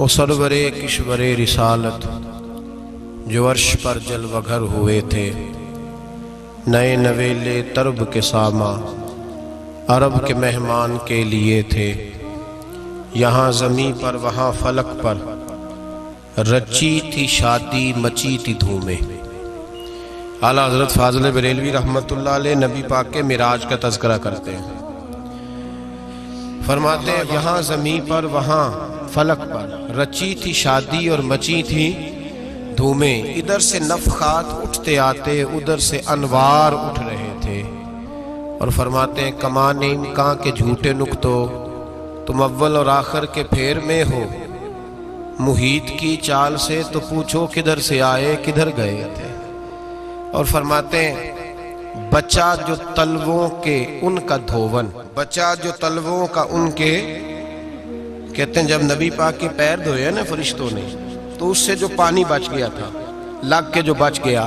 وہ سرور کشور رسالت جو عرش پر جلوہ گر ہوئے تھے، نئے نویلے طرب کے ساما عرب کے مہمان کے لیے تھے، یہاں زمیں پر وہاں فلک پر رچی تھی شادی مچی تھی دھومیں۔ اعلیٰ حضرت فاضل بریلوی رحمۃ اللہ علیہ نبی پاک کے معراج کا تذکرہ کرتے ہیں، فرماتے ہیں یہاں زمیں پر وہاں فلک پر رچی تھی شادی اور مچی تھی دھومیں، ادھر سے نفخات اٹھتے آتے ادھر سے انوار اٹھ رہے تھے، اور فرماتے ہیں کمان امکان کے جھوٹے نکتو، تم اول اور آخر کے پھیر میں ہو، محیط کی چال سے تو پوچھو کدھر سے آئے کدھر گئے تھے۔ اور فرماتے ہیں بچہ جو تلووں کے ان کا دھوون، بچہ جو تلووں کا ان کے، کہتے ہیں جب نبی پاک کے پیر دھوئے نا فرشتوں نے تو اس سے جو پانی بچ گیا تھا لگ کے جو بچ گیا،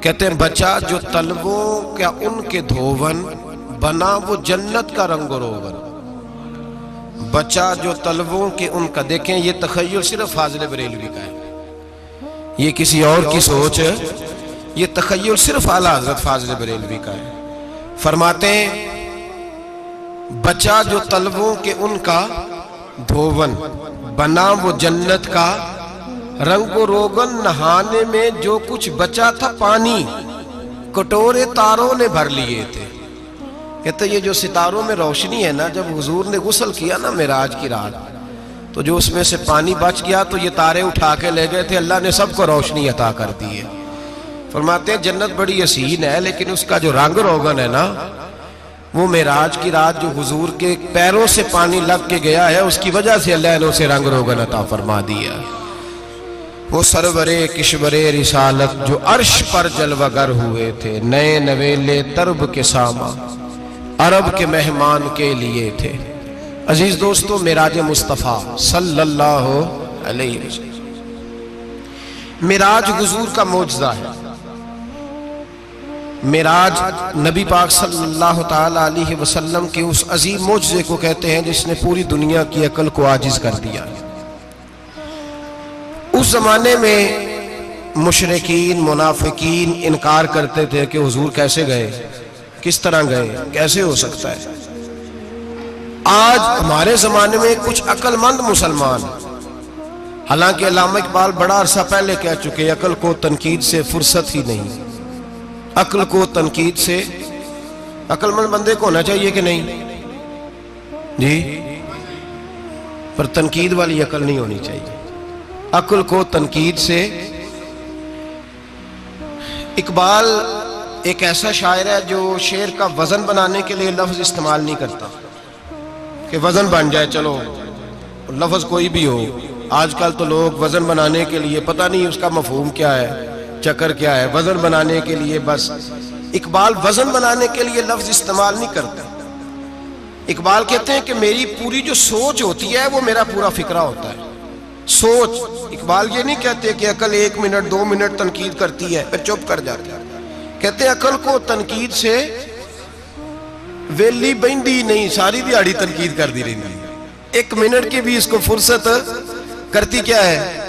کہتے ہیں بچہ جو تلووں کا ان کے دھوون بنا وہ جنت کا رنگ و روغن، بچہ جو تلووں کے ان کا۔ دیکھیں یہ تخیل صرف فاضل بریلوی کا ہے، یہ کسی اور کی سوچ ہے، یہ تخیل صرف اعلیٰ حضرت فاضل بریلوی کا ہے۔ فرماتے ہیں بچہ جو تلووں کے ان کا دھوون بنا وہ جنت کا رنگ و روغن، نہانے میں جو کچھ بچا تھا پانی کٹورے تاروں نے بھر لیے تھے۔ کہتے یہ جو ستاروں میں روشنی ہے نا، جب حضور نے غسل کیا نا معراج کی رات، تو جو اس میں سے پانی بچ گیا تو یہ تارے اٹھا کے لے گئے تھے، اللہ نے سب کو روشنی عطا کر دی ہے۔ فرماتے ہیں جنت بڑی حسین ہے لیکن اس کا جو رنگ روغن ہے نا، وہ معراج کی رات جو حضور کے پیروں سے پانی لگ کے گیا ہے، اس کی وجہ سے اللہ نے اسے رنگ روغن عطا فرما دیا۔ وہ سرور کشور رسالت جو عرش پر جلوہ گر ہوئے تھے، نئے نویلے طرب کے ساما عرب کے مہمان کے لیے تھے۔ عزیز دوستو، معراج مصطفیٰ صلی اللہ علیہ وسلم، معراج حضور کا معجزہ ہے۔ معراج نبی پاک صلی اللہ تعالی علیہ وسلم کے اس عظیم معجزے کو کہتے ہیں جس نے پوری دنیا کی عقل کو عاجز کر دیا۔ اس زمانے میں مشرکین منافقین انکار کرتے تھے کہ حضور کیسے گئے، کس طرح گئے، کیسے ہو سکتا ہے۔ آج ہمارے زمانے میں کچھ عقل مند مسلمان، حالانکہ علامہ اقبال بڑا عرصہ پہلے کہہ چکے عقل کو تنقید سے فرصت ہی نہیں، عقل کو تنقید سے، عقل مند بندے کو ہونا چاہیے کہ نہیں جی، پر تنقید والی عقل نہیں ہونی چاہیے، عقل کو تنقید سے۔ اقبال ایک ایسا شاعر ہے جو شعر کا وزن بنانے کے لیے لفظ استعمال نہیں کرتا کہ وزن بن جائے، چلو لفظ کوئی بھی ہو۔ آج کل تو لوگ وزن بنانے کے لیے پتہ نہیں اس کا مفہوم کیا ہے، چکر کیا ہے، وزن بنانے کے لیے بس۔ اقبال وزن بنانے کے لیے لفظ استعمال نہیں کرتا۔ اقبال کہتے ہیں کہ میری پوری جو سوچ ہوتی ہے وہ میرا پورا فکرہ ہوتا ہے، سوچ۔ اقبال یہ نہیں کہتے کہ عقل 1 منٹ 2 منٹ تنقید کرتی ہے پھر چپ کر جاتی ہے، کہتے ہیں عقل کو تنقید سے ویلی بہندی نہیں، ساری دیہاڑی تنقید کر دی رہی، 1 منٹ کی بھی اس کو فرصت کرتی کیا ہے،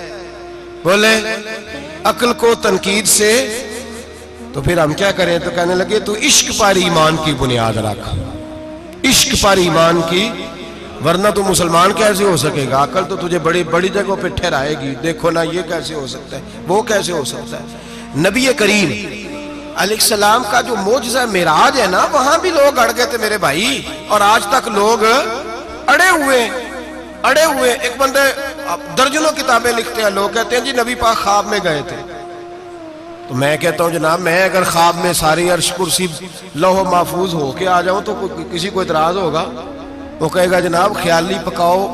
بولے عقل کو تنقید سے۔ تو پھر ہم کیا کریں، تو کہنے لگے تو عشق پر ایمان کی بنیاد رکھ، عشق پر ایمان کی، ورنہ تو مسلمان کیسے ہو سکے گا، عقل تو تجھے بڑی بڑی جگہوں پہ ٹھہرائے گی، دیکھو نا یہ کیسے ہو سکتا ہے، وہ کیسے ہو سکتا ہے۔ نبی کریم علیہ السلام کا جو معجزہ معراج ہے نا، وہاں بھی لوگ اڑ گئے تھے میرے بھائی، اور آج تک لوگ اڑے ہوئے۔ ایک بندے درجنوں کتابیں لکھتے ہیں، لوگ کہتے ہیں جی نبی پاک خواب میں گئے تھے، تو میں کہتا ہوں جناب میں اگر خواب میں ساری عرش کرسی لوح محفوظ ہو کے آ جاؤں تو کسی کو اعتراض ہوگا؟ وہ کہے گا جناب خیالی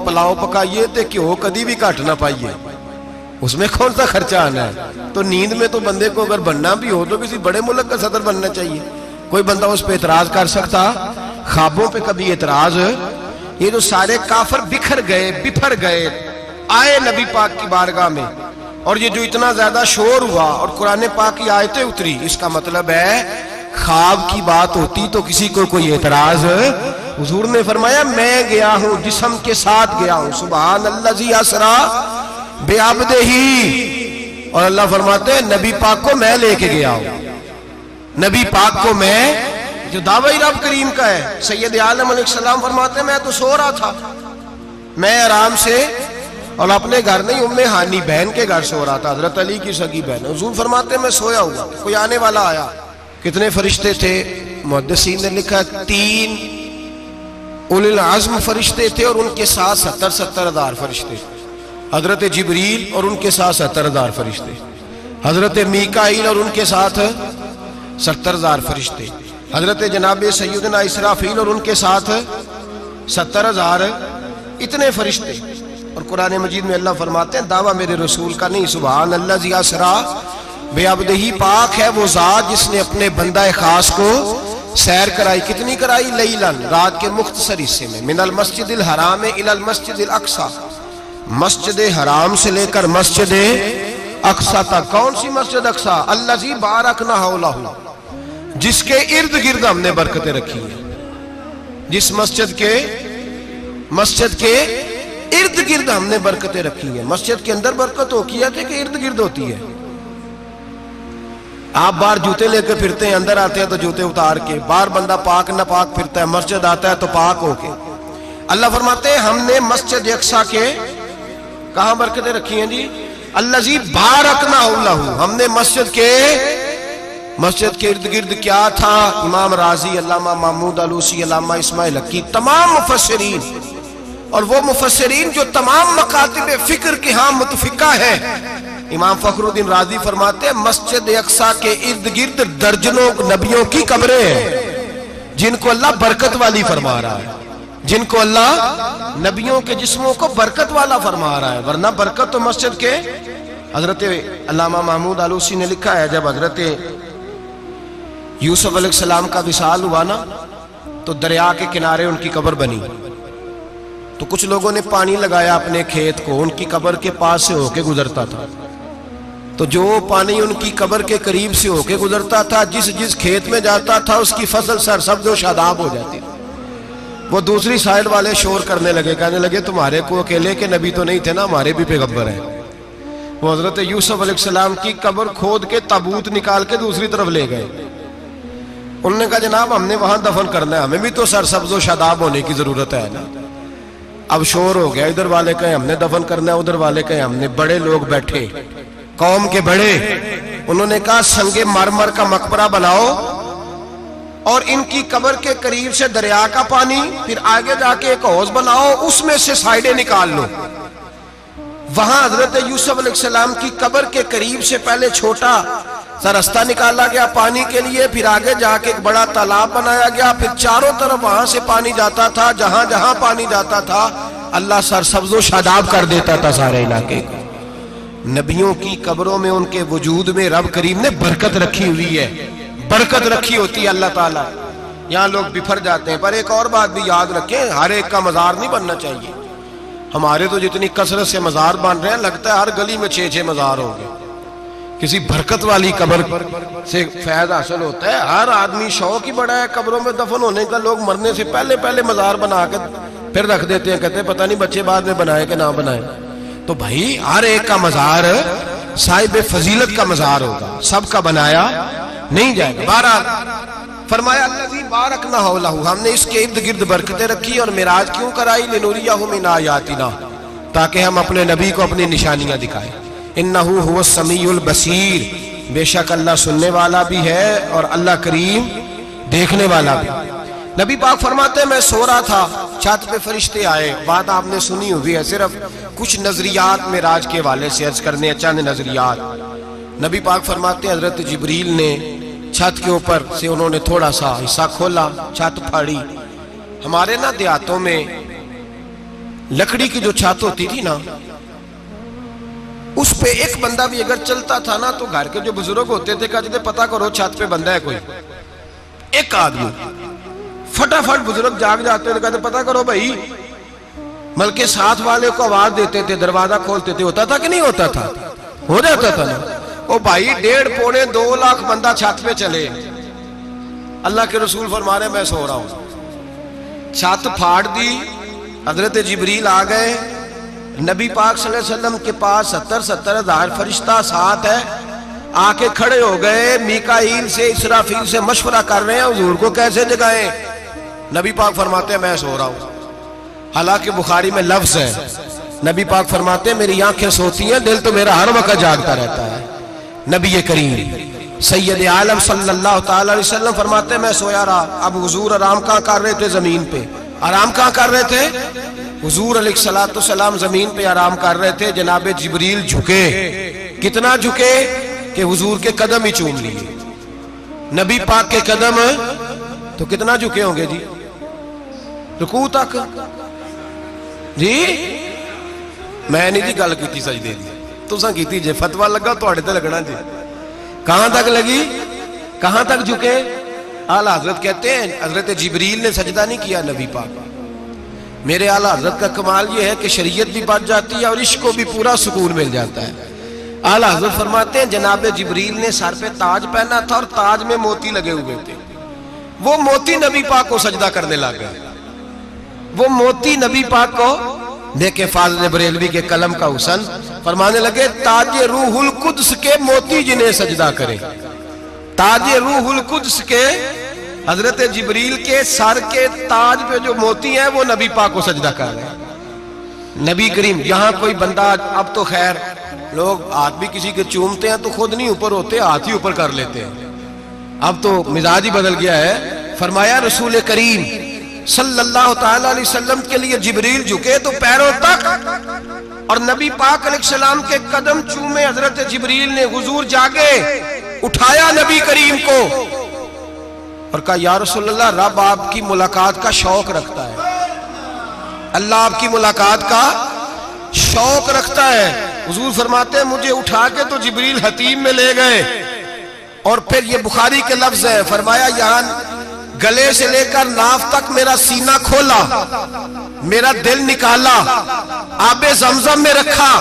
پلاؤ پکائیے تے کیوں کدی بھی گھٹ نہ پائیے، اس میں کون سا خرچہ آنا ہے۔ تو نیند میں تو بندے کو اگر بننا بھی ہو تو کسی بڑے ملک کا صدر بننا چاہیے، کوئی بندہ اس پہ اعتراض کر سکتا؟ خوابوں پہ کبھی اعتراض؟ یہ جو سارے کافر بکھر گئے آئے نبی پاک کی بارگاہ میں، اور یہ جو اتنا زیادہ شور ہوا اور قرآن پاک کی آیتیں اتری، اس کا مطلب ہے خواب کی بات ہوتی تو کسی کو کوئی اعتراض حضور نے فرمایا میں گیا ہوں، جسم کے ساتھ گیا ہوں، سبحان الذی اسرا بعبدہ، اور اللہ فرماتے ہیں نبی پاک کو میں لے کے گیا ہوں، نبی پاک کو میں، جو دعوی رب کریم کا ہے۔ سید عالم علیہ السلام فرماتے ہیں میں تو سو رہا تھا، میں آرام سے، اور اپنے گھر نہیں، ام ہانی بہن کے گھر سو رہا تھا، حضرت علی کی سگی بہن۔ حضور فرماتے ہیں میں سویا ہوا، کوئی آنے والا آیا۔ کتنے فرشتے تھے؟ محدثین نے لکھا 3 اولی العزم فرشتے تھے، اور ان کے ساتھ 70 ہزار فرشتے، حضرت جبریل اور ان کے ساتھ 70 ہزار فرشتے، حضرت میکائیل اور ان کے ساتھ 70 ہزار فرشتے، حضرت جناب سیدنا اسرافیل اور ان کے ساتھ 70 ہزار، اتنے فرشتے۔ اور قرآن مجید میں اللہ فرماتے ہیں دعویٰ میرے رسول کا نہیں، سبحان الذی اسرا بعبدہ، پاک ہے وہ ذات جس نے اپنے بندہ خاص کو سیر کرائی۔ کتنی کرائی؟ لیلاً، رات کے مختصر حصے میں، من المسجد الحرام الی المسجد الاقصی، مسجد حرام سے لے کر مسجد اقصی تک۔ کون سی مسجد اقصی؟ الذی بارکنا حولہ، جس کے ارد گرد ہم نے برکتیں رکھی ہیں، جس مسجد کے ارد گرد ہم نے برکتیں رکھی ہیں۔ مسجد کے اندر برکت ہوتی ہے کہ ارد گرد ہوتی ہے؟ آپ باہر جوتے لے کے پھرتے ہیں، اندر آتے ہیں تو جوتے اتار کے، باہر بندہ پاک نہ پاک پھرتا ہے، مسجد آتا ہے تو پاک ہو کے۔ اللہ فرماتے ہیں ہم نے مسجد اقصی کے کہاں برکتیں رکھی ہیں جی؟ الذی بارکنا حولہ، ہم نے مسجد کے ارد گرد کیا تھا؟ امام راضی، علامہ محمود علوسی، علامہ اسماعیل حقی، تمام مفسرین، اور وہ مفسرین جو تمام مکاتب فکر کے ہاں متفقہ ہیں۔ امام فخر الدین رازی فرماتے ہیں مسجد اقصی کے ارد گرد درجنوں نبیوں کی قبریں ہیں، جن کو اللہ برکت والی فرما رہا ہے، جن کو اللہ نبیوں کے جسموں کو برکت والا فرما رہا ہے، ورنہ برکت تو مسجد کے۔ حضرت علامہ محمود علوسی نے لکھا ہے جب حضرت یوسف علیہ السلام کا وصال ہوا نا، تو دریا کے کنارے ان کی قبر بنی، تو کچھ لوگوں نے پانی لگایا اپنے کھیت کو، ان کی قبر کے پاس سے ہو کے گزرتا تھا، تو جو پانی ان کی قبر کے قریب سے ہو کے گزرتا تھا، جس کھیت میں جاتا تھا اس کی فصل سرسبز و شاداب ہو جاتی تھی۔ وہ دوسری سائیڈ والے شور کرنے لگے، کہنے لگے تمہارے کو اکیلے کے نبی تو نہیں تھے نا، ہمارے بھی پیغمبر ہیں۔ وہ حضرت یوسف علیہ السلام کی قبر کھود کے تابوت نکال کے دوسری طرف لے گئے۔ انہوں نے کہا جناب ہم نے وہاں دفن کرنا ہے، ہمیں بھی تو سرسبز و شاداب ہونے کی ضرورت ہے نا۔ اب شور ہو گیا، ادھر والے کہیں ہم نے دفن کرنا ہے، ادھر والے کہیں ہم نے۔ بڑے لوگ بیٹھے، قوم کے بڑے، انہوں نے کہا سنگ مرمر کا مقبرہ بناؤ، اور ان کی قبر کے قریب سے دریا کا پانی، پھر آگے جا کے ایک حوض بناؤ، اس میں سے سائیڈیں نکال لو۔ وہاں حضرت یوسف علیہ السلام کی قبر کے قریب سے پہلے چھوٹا سا راستہ نکالا گیا پانی کے لیے، پھر آگے جا کے ایک بڑا تالاب بنایا گیا، پھر چاروں طرف وہاں سے پانی جاتا تھا، جہاں جہاں پانی جاتا تھا اللہ سرسبز و شاداب کر دیتا تھا سارے علاقے کو۔ نبیوں کی قبروں میں، ان کے وجود میں رب کریم نے برکت رکھی ہوئی ہے، برکت رکھی ہوتی ہے اللہ تعالیٰ۔ یہاں لوگ بفر جاتے ہیں، پر ایک اور بات بھی یاد رکھیں، ہر ایک کا مزار نہیں بننا چاہیے۔ ہمارے تو جتنی کثرت سے مزار بن رہے ہیں، لگتا ہے ہر گلی میں 6 مزار ہوں گے۔ کسی برکت والی قبر سے فیض حاصل ہوتا ہے۔ ہر آدمی شوق ہی بڑا ہے قبروں میں دفن ہونے کا، لوگ مرنے سے پہلے مزار بنا کے پھر رکھ دیتے ہیں، کہتے ہیں پتہ نہیں بچے بعد میں بنائے کہ نہ بنائے۔ تو بھائی ہر ایک کا مزار صاحب فضیلت کا مزار ہوگا، سب کا بنایا نہیں جائے گا۔ بہرحال فرمایا الذی بارکنا حولہ، ہم نے اس کے ارد گرد برکتیں رکھی، اور معراج کیوں کرائی؟ لنوریہ من آیاتنا، تاکہ ہم اپنے نبی کو اپنی نشانیاں دکھائیں۔ انہ هو السمیع البصیر، بے شک اللہ سننے والا بھی ہے اور اللہ کریم دیکھنے والا بھی۔ نبی پاک فرماتے ہیں میں سو رہا تھا، چھت پہ فرشتے آئے، بات آپ نے سنی ہوئی ہے، صرف کچھ نظریات معراج کے حوالے سے عرض کرنے ہیں، چند نظریات۔ نبی پاک فرماتے ہیں حضرت جبریل نے چھت کے اوپر سے انہوں نے تھوڑا سا حصہ کھولا، چھت پھاڑی۔ ہمارے نا دیہاتوں میں لکڑی کی جو چھت ہوتی تھی نا، اس پہ ایک بندہ بھی اگر چلتا تھا نا، تو گھر کے جو بزرگ ہوتے تھے کہتے تھے پتہ کرو چھت پہ بندہ ہے کوئی۔ ایک آدمی فٹافٹ بزرگ جاگ جاتے تھے، کہتے پتہ کرو بھائی، بلکہ ساتھ والے کو آواز دیتے تھے، دروازہ کھولتے تھے۔ ہوتا تھا کہ نہیں ہوتا تھا؟ ہو جاتا تھا نا۔ او بھائی 1.5-2 لاکھ بندہ چھت پہ چلے، اللہ کے رسول فرما رہے میں سو رہا ہوں، چھت پھاڑ دی، حضرت جبریل آ گئے، نبی پاک صلی اللہ علیہ وسلم کے پاس 70 ہزار فرشتہ ساتھ ہے، آ کے کھڑے ہو گئے، میکائیل سے اسرافیل سے مشورہ کر رہے ہیں حضور کو کیسے جگائیں۔ نبی پاک فرماتے ہیں میں سو رہا ہوں، حالانکہ بخاری میں لفظ ہے، نبی پاک فرماتے ہیں میری آنکھیں سوتی ہیں، دل تو میرا ہر وقت جاگتا رہتا ہے۔ نبی کریم سید عالم صلی اللہ تعالی علیہ وسلم فرماتے ہیں میں سویا رہا۔ اب حضور آرام کہاں کر رہے تھے؟ زمین پہ۔ آرام کہاں کر رہے تھے؟ حضور علیہ السلام زمین پہ آرام کر رہے تھے، جناب جبریل جھکے، کتنا جھکے کہ حضور کے قدم ہی چوم لیے۔ نبی پاک کے قدم تو کتنا جھکے ہوں گے جی؟ رکوع تک جی؟ میں نہیں جی گل کی سجدے دی، تساں کیتی جے، فتویٰ لگا تو تے لگنا جی۔ کہاں تک لگی؟ کہاں تک جھکے؟ اعلیٰ حضرت کہتے ہیں حضرت جبریل نے سجدہ نہیں کیا نبی پاک۔ میرے اعلیٰ حضرت کا کمال یہ ہے کہ شریعت بھی بچ جاتی ہے اور عشق کو بھی پورا سکون مل جاتا ہے۔ اعلیٰ حضرت فرماتے ہیں جناب جبریل نے سر پہ تاج پہنا تھا اور تاج میں موتی لگے ہوئے تھے، وہ موتی نبی پاک کو سجدہ کرنے لگ گئے، وہ موتی نبی پاک کو دیکھیں۔ فاضل بریلوی کے قلم کا حسن فرمانے لگے تاج روح القدس کے موتی جنہیں سجدہ کرے، تاج روح القدس کے حضرت جبریل کے سر کے تاج پہ جو موتی ہیں وہ نبی پاک کو سجدہ کر رہے ہیں۔ نبی کریم یہاں کوئی بندہ، اب تو خیر لوگ ہاتھ بھی کسی کے چومتے ہیں تو خود نہیں اوپر ہوتے، ہاتھ ہی اوپر کر لیتے ہیں، اب تو مزاج ہی بدل گیا ہے۔ فرمایا رسول کریم صلی اللہ تعالی علیہ وسلم کے لیے جبریل جھکے تو پیروں تک، اور نبی پاک علیہ السلام کے قدم چومے حضرت جبریل نے۔ حضور جاگے، اٹھایا نبی کریم کو اور کہا یا رسول اللہ، رب آپ کی ملاقات کا شوق رکھتا ہے، اللہ آپ کی ملاقات کا شوق رکھتا ہے۔ حضور فرماتے ہیں مجھے اٹھا کے تو جبریل حتیم میں لے گئے، اور پھر یہ بخاری کے لفظ ہے، فرمایا یہاں گلے سے لے کر ناف تک میرا سینہ کھولا، میرا دل نکالا، آب زمزم میں رکھا،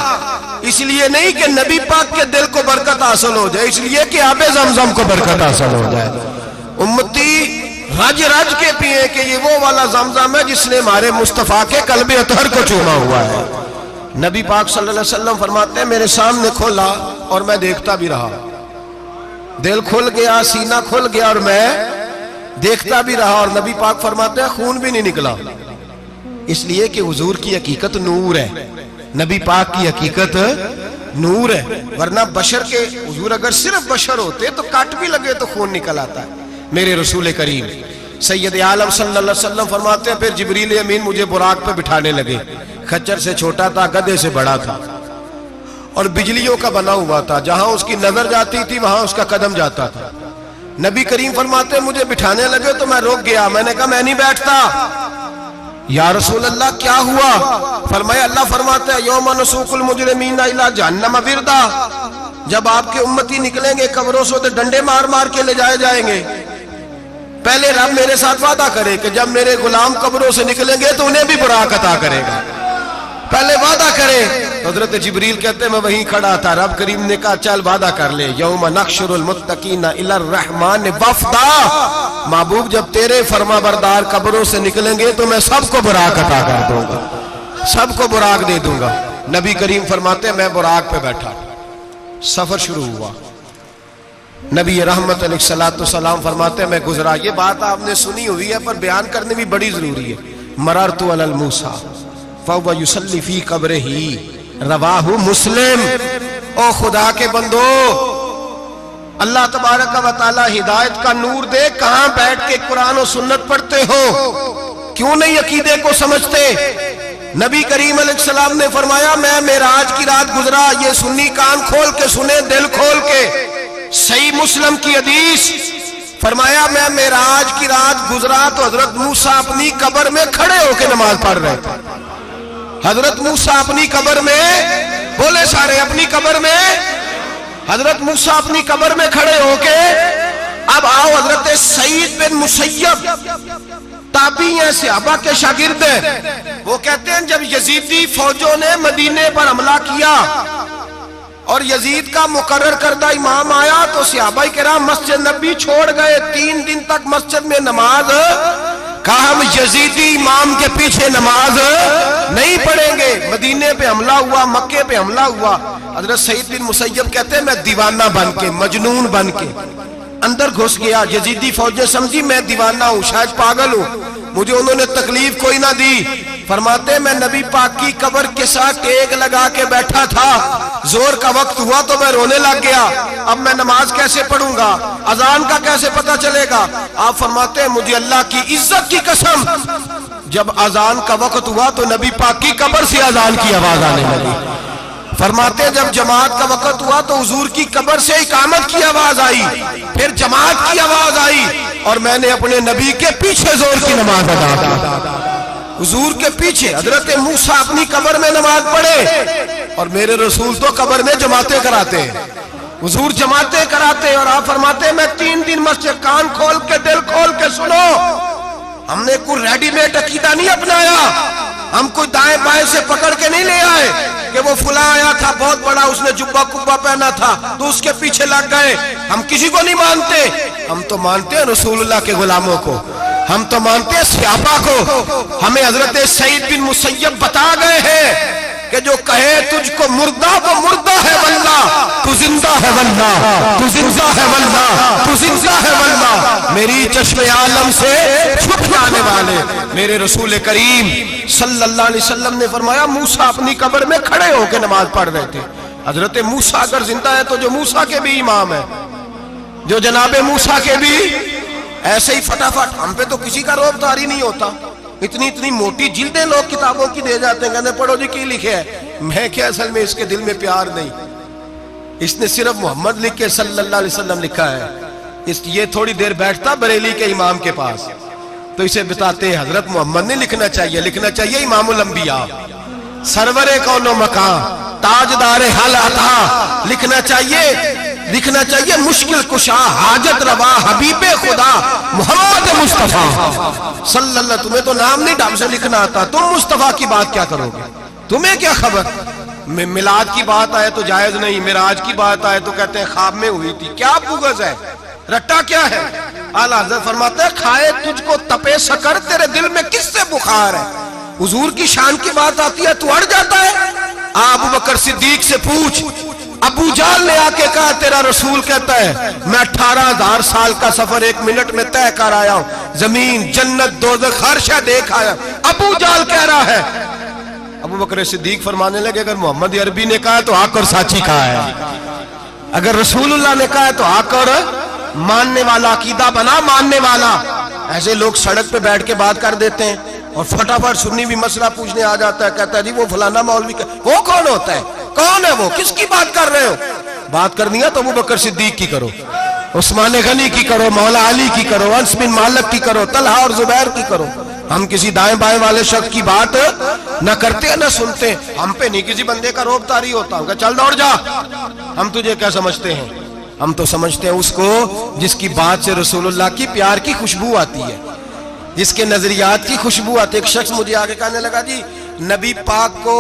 اس لیے نہیں کہ نبی پاک کے دل کو برکت حاصل ہو جائے، اس لیے کہ آب زمزم کو برکت حاصل ہو جائے۔ امتی رج رج کے پیئے کہ یہ وہ والا زمزم ہے جس نے ہمارے مصطفیٰ کے قلب اطہر کو چوما ہوا ہے۔ نبی پاک صلی اللہ علیہ وسلم فرماتے ہیں میرے سامنے کھولا اور میں دیکھتا بھی رہا، دل کھل گیا، سینہ کھل گیا اور میں دیکھتا بھی رہا، اور نبی پاک فرماتے ہیں خون بھی نہیں نکلا، اس لیے کہ حضور کی حقیقت نور ہے، نبی پاک کی حقیقت نور ہے، ورنہ بشر کے حضور اگر صرف بشر ہوتے تو کٹ بھی لگے تو خون نکل آتا ہے۔ میرے رسول کریم سید عالم صلی اللہ علیہ وسلم فرماتے ہیں پھر جبریل امین مجھے براق پہ بٹھانے لگے، خچر سے چھوٹا تھا، گدھے سے بڑا تھا، اور بجلیوں کا بنا ہوا تھا، جہاں اس کی نظر جاتی تھی وہاں اس کا قدم جاتا تھا۔ نبی کریم فرماتے ہیں مجھے بٹھانے لگے تو میں رک گیا، میں نے کہا میں نہیں بیٹھتا۔ یا رسول اللہ کیا ہوا؟ فرمایا اللہ فرماتا ہے یوم نسوق المجرمین الی جہنم وردا، جب آپ کے امتی نکلیں گے قبروں سے تو ڈنڈے مار مار کے لے جائے جائیں گے۔ پہلے رب میرے ساتھ وعدہ کرے کہ جب میرے غلام قبروں سے نکلیں گے تو انہیں بھی براق عطا کرے گا، پہلے وعدہ کرے۔ حضرت جبریل کہتے ہیں میں وہیں کھڑا تھا، رب کریم نے کہا چل وعدہ کر لے، یوم نحشر المتقین الی الرحمن وفدا، محبوب جب تیرے فرما بردار قبروں سے نکلیں گے تو میں سب کو براق عطا کر دوں گا، سب کو براق دے دوں گا۔ نبی کریم فرماتے ہیں میں براق پہ بیٹھا، سفر شروع ہوا، نبی رحمت علیہ السلام فرماتے ہیں میں گزرا۔ یہ بات آپ نے سنی ہوئی ہے پر بیان کرنے بھی بڑی ضروری ہے۔ مررت علی الموسیٰ فَهُوَ يُصَلِّ فِي قَبْرِهِ رواہ مسلم۔ او خدا کے بندو، اللہ تبارک و تعالی ہدایت کا نور دے، کہاں بیٹھ کے قرآن و سنت پڑھتے ہو؟ کیوں نہیں عقیدے کو سمجھتے؟ نبی کریم علیہ السلام نے فرمایا میں معراج کی رات گزرا، یہ سنی کان کھول کے سنے، دل کھول کے، صحیح مسلم کی حدیث، فرمایا میں معراج کی رات گزرا تو حضرت موسیٰ اپنی قبر میں کھڑے ہو کے نماز پڑھ رہے تھے۔ حضرت موسیٰ اپنی قبر میں، بولے سارے اپنی قبر میں، حضرت موسیٰ اپنی قبر میں کھڑے ہو کے۔ اب آؤ حضرت سعید بن مسیب تابعی ہیں، صحابہ کے شاگرد ہیں، وہ کہتے ہیں جب یزیدی فوجوں نے مدینے پر حملہ کیا اور یزید کا مقرر کردہ امام آیا تو صحابہ کرام مسجد نبی چھوڑ گئے، 3 دن تک مسجد میں نماز کہا ہم یزیدی امام کے پیچھے نماز نہیں پڑھیں گے۔ مدینے پہ حملہ ہوا، مکے پہ حملہ ہوا، حضرت سعید بن مسیب کہتے ہیں میں دیوانہ بن کے، مجنون بن کے اندر گھس گیا۔ یزیدی فوجیں سمجھی میں دیوانہ ہوں، شاید پاگل ہوں، مجھے انہوں نے تکلیف کوئی نہ دی۔ فرماتے میں نبی پاک کی قبر کے ساتھ ٹیک لگا کے بیٹھا تھا، زور کا وقت ہوا تو میں رونے لگ گیا، اب میں نماز کیسے پڑھوں گا، اذان کا کیسے پتہ چلے گا؟ آپ فرماتے ہیں مجھے اللہ کی عزت کی قسم، جب اذان کا وقت ہوا تو نبی پاک کی قبر سے اذان کی آواز آنے لگی۔ فرماتے جب جماعت کا وقت ہوا تو حضور کی قبر سے اقامت کی آواز آئی، پھر جماعت کی آواز آئی، اور میں نے اپنے نبی کے پیچھے زور کی نماز ادا کی۔ حضور کے پیچھے حضرت موسیٰ اپنی قبر میں نماز پڑھے، اور میرے رسول تو قبر میں جماعتیں کراتے ہیں، حضور جماعتیں کراتے، اور آپ فرماتے میں 3 دن مسجد، کان کھول کے دل کھول کے سنو، ہم نے کوئی ریڈی میڈ عقیدہ نہیں اپنایا، ہم کوئی دائیں بائیں سے پکڑ کے نہیں لے آئے کہ وہ فلاں آیا تھا بہت بڑا، اس نے جبہ کبہ پہنا تھا تو اس کے پیچھے لگ گئے۔ ہم کسی کو نہیں مانتے، ہم تو مانتے ہیں رسول اللہ کے غلاموں کو، ہم تو مانتے ہیں صحابہ کو۔ ہمیں حضرت سعید بن مسیب بتا گئے ہیں کہ جو کہے تجھ کو مردہ وہ مردہ ہے واللہ، تو زندہ ہے واللہ، تو زندہ ہے واللہ، تو زندہ ہے واللہ۔ میری چشم عالم سے چھپ جانے والے میرے رسول کریم صلی اللہ علیہ وسلم نے فرمایا موسیٰ اپنی قبر میں کھڑے ہو کے نماز پڑھ رہے تھے۔ حضرت موسیٰ اگر زندہ ہے تو جو موسیٰ کے بھی امام ہے، جو جناب موسیٰ کے بھی ایسے ہی فٹافٹ، ہم پہ تو کسی کا روب داری نہیں ہوتا، اتنی موٹی جلدیں لوگ کتابوں کی دے جاتے ہیں، کہتے پڑھو جی کی لکھے ہے، میں کیا اصل میں اس کے دل میں پیار نہیں، اس نے صرف محمد لکھ کے صلی اللہ علیہ وسلم لکھا ہے، یہ تھوڑی دیر بیٹھتا بریلی کے امام کے پاس تو اسے بتاتے ہیں حضرت محمد نے لکھنا چاہیے، لکھنا چاہیے امام الانبیاء، سرور کون و مکان، تاجدار حل عطا، لکھنا چاہیے مشکل کشا، حاجت روا، حبیب خدا محمد مصطفیٰ صلی اللہ۔ تمہیں تو نام نہیں ڈھنگ سے لکھنا آتا، تم مصطفیٰ کی بات کیا کرو گے؟ تمہیں کیا خبر؟ میلاد کی بات آئے تو جائز نہیں، معراج کی بات آئے تو کہتے ہیں خواب میں ہوئی تھی، کیا بغض ہے، رٹا کیا ہے؟ اعلیٰ حضرت فرماتا ہے کھائے تجھ کو تپے سکر، تیرے دل میں کس سے بخار ہے؟ حضور کی شان کی بات آتی ہے تو اڑ جاتا ہے۔ ابو بکر صدیق سے پوچھ، ابو جہل نے آ کے کہا تیرا رسول کہتا ہے میں 18,000 سال کا سفر 1 منٹ میں طے کر آیا ہوں، زمین جنت دوزخ ہر شے دیکھ آیا۔ ابو جہل کہہ رہا ہے، ابو بکر صدیق فرمانے لگے اگر محمد عربی نے کہا ہے تو حق اور سچی کہا ہے، اگر رسول اللہ نے کہا ہے تو حق اور ماننے والا، عقیدہ بنا ماننے والا۔ ایسے لوگ سڑک پہ بیٹھ کے بات کر دیتے ہیں اور فٹافٹ سنی بھی مسئلہ پوچھنے آ جاتا ہے، کہتا ہے جی وہ فلانا مولوی کا، وہ کون ہوتا ہے، کون ہے وہ، کس کی بات کر رہے ہو؟ بات کرنی ہے تو ابو بکر صدیق کی کرو، عثمان غنی کی کرو، مولا علی کی کرو، انس بن مالک کی کرو، طلحہ اور زبیر کی کرو۔ ہم کسی دائیں بائیں والے شخص کی بات نہ کرتے نہ سنتے، ہم پہ نہیں کسی بندے کا روب طاری ہوتا، ہم کہ چل دوڑ جا، ہم تجھے کیا سمجھتے ہیں؟ ہم تو سمجھتے ہیں اس کو جس کی بات سے رسول اللہ کی پیار کی خوشبو آتی ہے، جس کے نظریات کی خوشبو آتی ہے۔ ایک شخص مجھے آگے کہنے لگا جی نبی پاک کو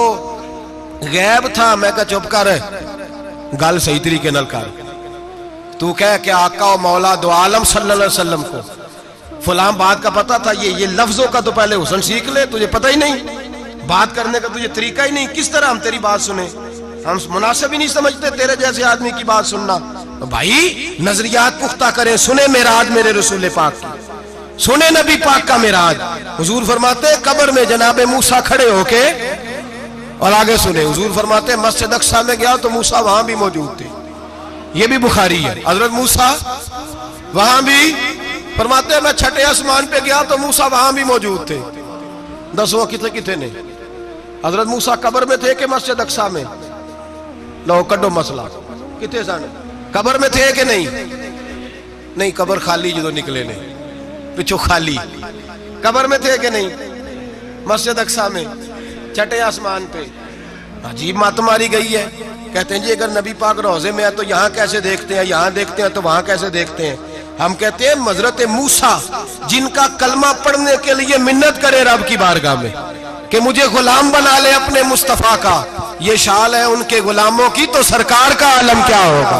غیب تھا، میں کہا چپ کر، گل صحیح طریقے نال کر، تو کہہ کہ آقا و مولا دو عالم صلی اللہ علیہ وسلم کو فلاں بات کا پتہ تھا، یہ لفظوں کا تو پہلے حسن سیکھ لے، تجھے پتہ ہی نہیں، بات کرنے کا تجھے طریقہ ہی نہیں، کس طرح ہم تیری بات سنیں؟ ہم مناسب ہی نہیں سمجھتے تیرے جیسے آدمی کی بات سننا۔ بھائی نظریات پختہ کریں، سنیں معراج میرے رسول پاک کی، سنیں نبی پاک کا معراج۔ حضور فرماتے قبر میں جناب موسیٰ کھڑے ہو کے، اور آگے سنیں حضور فرماتے مسجد اقصیٰ میں گیا تو موسیٰ وہاں بھی موجود تھے، یہ بھی بخاری ہے، حضرت موسیٰ وہاں بھی، فرماتے میں 6 آسمان پہ گیا تو موسیٰ وہاں بھی موجود تھے۔ 10 کتنے نے؟ حضرت موسیٰ قبر میں تھے کہ مسجد اقصیٰ میں؟ لو کڈو مسئلہ، کتنے سانے قبر میں تھے کہ نہیں؟ قبر خالی جو نکلے نے پچھو خالی، قبر میں تھے کہ نہیں؟ مسجد اقصیٰ میں 6 آسمان پہ۔ عجیب بات ماری گئی ہے، کہتے ہیں جی اگر نبی پاک روضے میں ہے تو یہاں کیسے دیکھتے ہیں، یہاں دیکھتے ہیں تو وہاں کیسے دیکھتے ہیں؟ ہم کہتے ہیں حضرت موسیٰ جن کا کلمہ پڑھنے کے لیے منت کرے رب کی بارگاہ میں کہ مجھے غلام بنا لے اپنے مصطفیٰ کا، یہ شال ہے ان کے غلاموں کی، تو سرکار کا عالم کیا ہوگا؟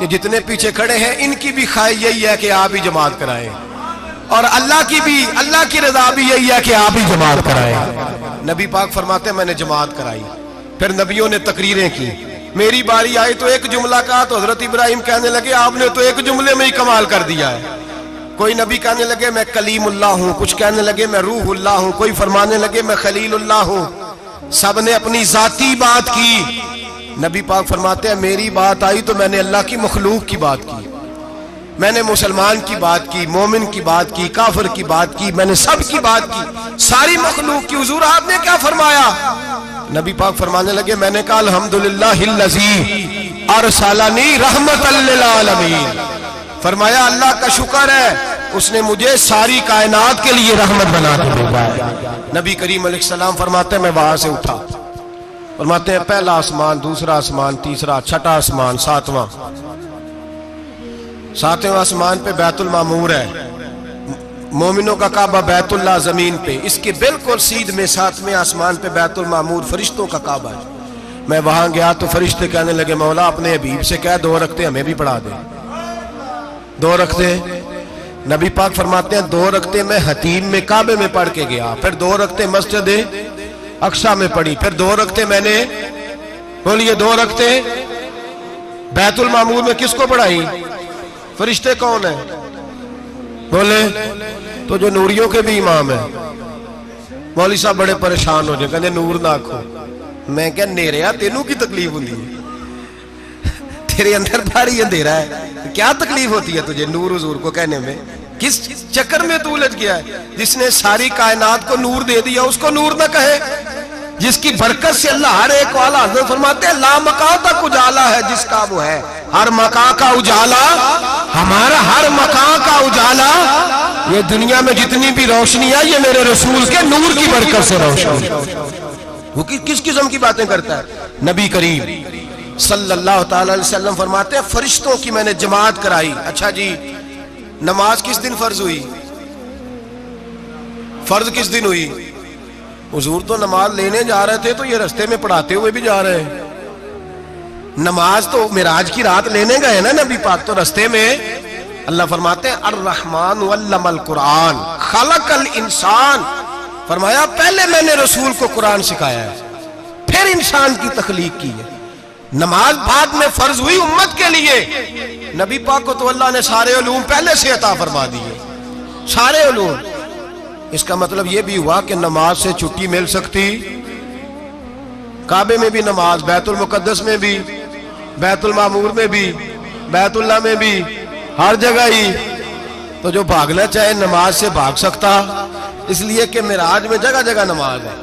یہ جتنے پیچھے کھڑے ہیں ان کی بھی خواہش یہی ہے کہ آپ ہی جماعت کرائیں، اور اللہ کی رضا بھی یہی ہے کہ آپ ہی جماعت کرائیں۔ نبی پاک فرماتے ہیں میں نے جماعت کرائی، پھر نبیوں نے تقریریں کی، میری باری آئی تو ایک جملہ کہا تو حضرت ابراہیم کہنے لگے آپ نے تو ایک جملے میں ہی کمال کر دیا ہے۔ کوئی نبی کہنے لگے میں کلیم اللہ ہوں، کچھ کہنے لگے میں روح اللہ ہوں، کوئی فرمانے لگے میں خلیل اللہ ہوں، سب نے اپنی ذاتی بات کی۔ نبی پاک فرماتے ہیں میری بات آئی تو میں نے اللہ کی مخلوق کی بات کی، میں نے مسلمان کی بات کی، مومن کی بات کی، کافر کی بات کی، میں نے سب کی بات کی، ساری مخلوق کی۔ حضور آپ نے کیا فرمایا؟ نبی پاک فرمانے لگے میں نے کہا الحمدللہ الذی ارسلنی رحمت للعالمین، فرمایا اللہ کا شکر ہے اس نے مجھے ساری کائنات کے لیے رحمت بنا کے بھیجا ہے۔ نبی کریم علیہ السلام فرماتے ہیں میں وہاں سے اٹھا، فرماتے ہیں پہلا آسمان، دوسرا آسمان، تیسرا، چھٹا آسمان، ساتواں آسمان پہ بیت المعمور ہے، مومنوں کا کعبہ بیت اللہ زمین پہ، اس کے بالکل سیدھ میں ساتویں آسمان پہ بیت المعمور فرشتوں کا کعبہ ہے۔ میں وہاں گیا تو فرشتے کہنے لگے مولا اپنے حبیب سے کہہ 2 رکعتیں ہمیں بھی پڑھا دے۔ 2 رکعتیں، نبی پاک فرماتے ہیں 2 رکعتیں میں حتیم میں کعبے میں پڑھ کے گیا، پھر 2 رکعتیں مسجد اقصی میں پڑھی، پھر 2 رکعتیں میں نے بولیے 2 رکعتیں بیت المعمور میں کس کو پڑھائی؟ فرشتے کون ہیں بولے؟ تو جو نوریوں کے بھی امام ہیں۔ مولوی صاحب بڑے پریشان ہو جائے، کہنے نور نہ آکھو۔ میں کہ نیریا تینوں کی تکلیف ہوندی ہے، تیرے اندر بھاری اندھیرا ہے، کیا تکلیف ہوتی ہے تجھے نور حضور کو کہنے میں؟ کس چکر میں تو الجھ گیا ہے؟ جس نے ساری کائنات کو نور دے دیا اس کو نور نہ کہے؟ جس کی برکت سے اللہ ہر ایک والا، حضرت فرماتے ہیں لا مکان تک اجالا ہے جس کا وہ ہے، ہر مکان کا اجالا ہمارا، ہر مکان کا اجالا، یہ دنیا میں جتنی بھی روشنی ہے یہ میرے رسول کے نور کی برکت سے روشنی۔ وہ کس قسم کی باتیں کرتا ہے؟ نبی کریم صلی اللہ تعالی علیہ وسلم فرماتے ہیں فرشتوں کی میں نے جماعت کرائی۔ اچھا جی نماز کس دن فرض ہوئی؟ فرض کس دن ہوئی؟ حضور تو نماز لینے جا رہے تھے تو یہ رستے میں پڑھاتے ہوئے بھی جا رہے ہیں۔ نماز تو معراج کی رات لینے گئے نا نبی پاک، تو رستے میں اللہ فرماتے ہیں الرحمن علم القرآن خلق الانسان، فرمایا پہلے میں نے رسول کو قرآن سکھایا ہے پھر انسان کی تخلیق کی ہے۔ نماز بعد میں فرض ہوئی امت کے لیے، نبی پاک کو تو اللہ نے سارے علوم پہلے سے عطا فرما دیے، سارے علوم۔ اس کا مطلب یہ بھی ہوا کہ نماز سے چھٹی مل سکتی، کعبے میں بھی نماز، بیت المقدس میں بھی، بیت المعمور میں بھی، بیت اللہ میں بھی، ہر جگہ ہی۔ تو جو بھاگنا چاہے نماز سے بھاگ سکتا، اس لیے کہ معراج میں جگہ جگہ نماز ہے،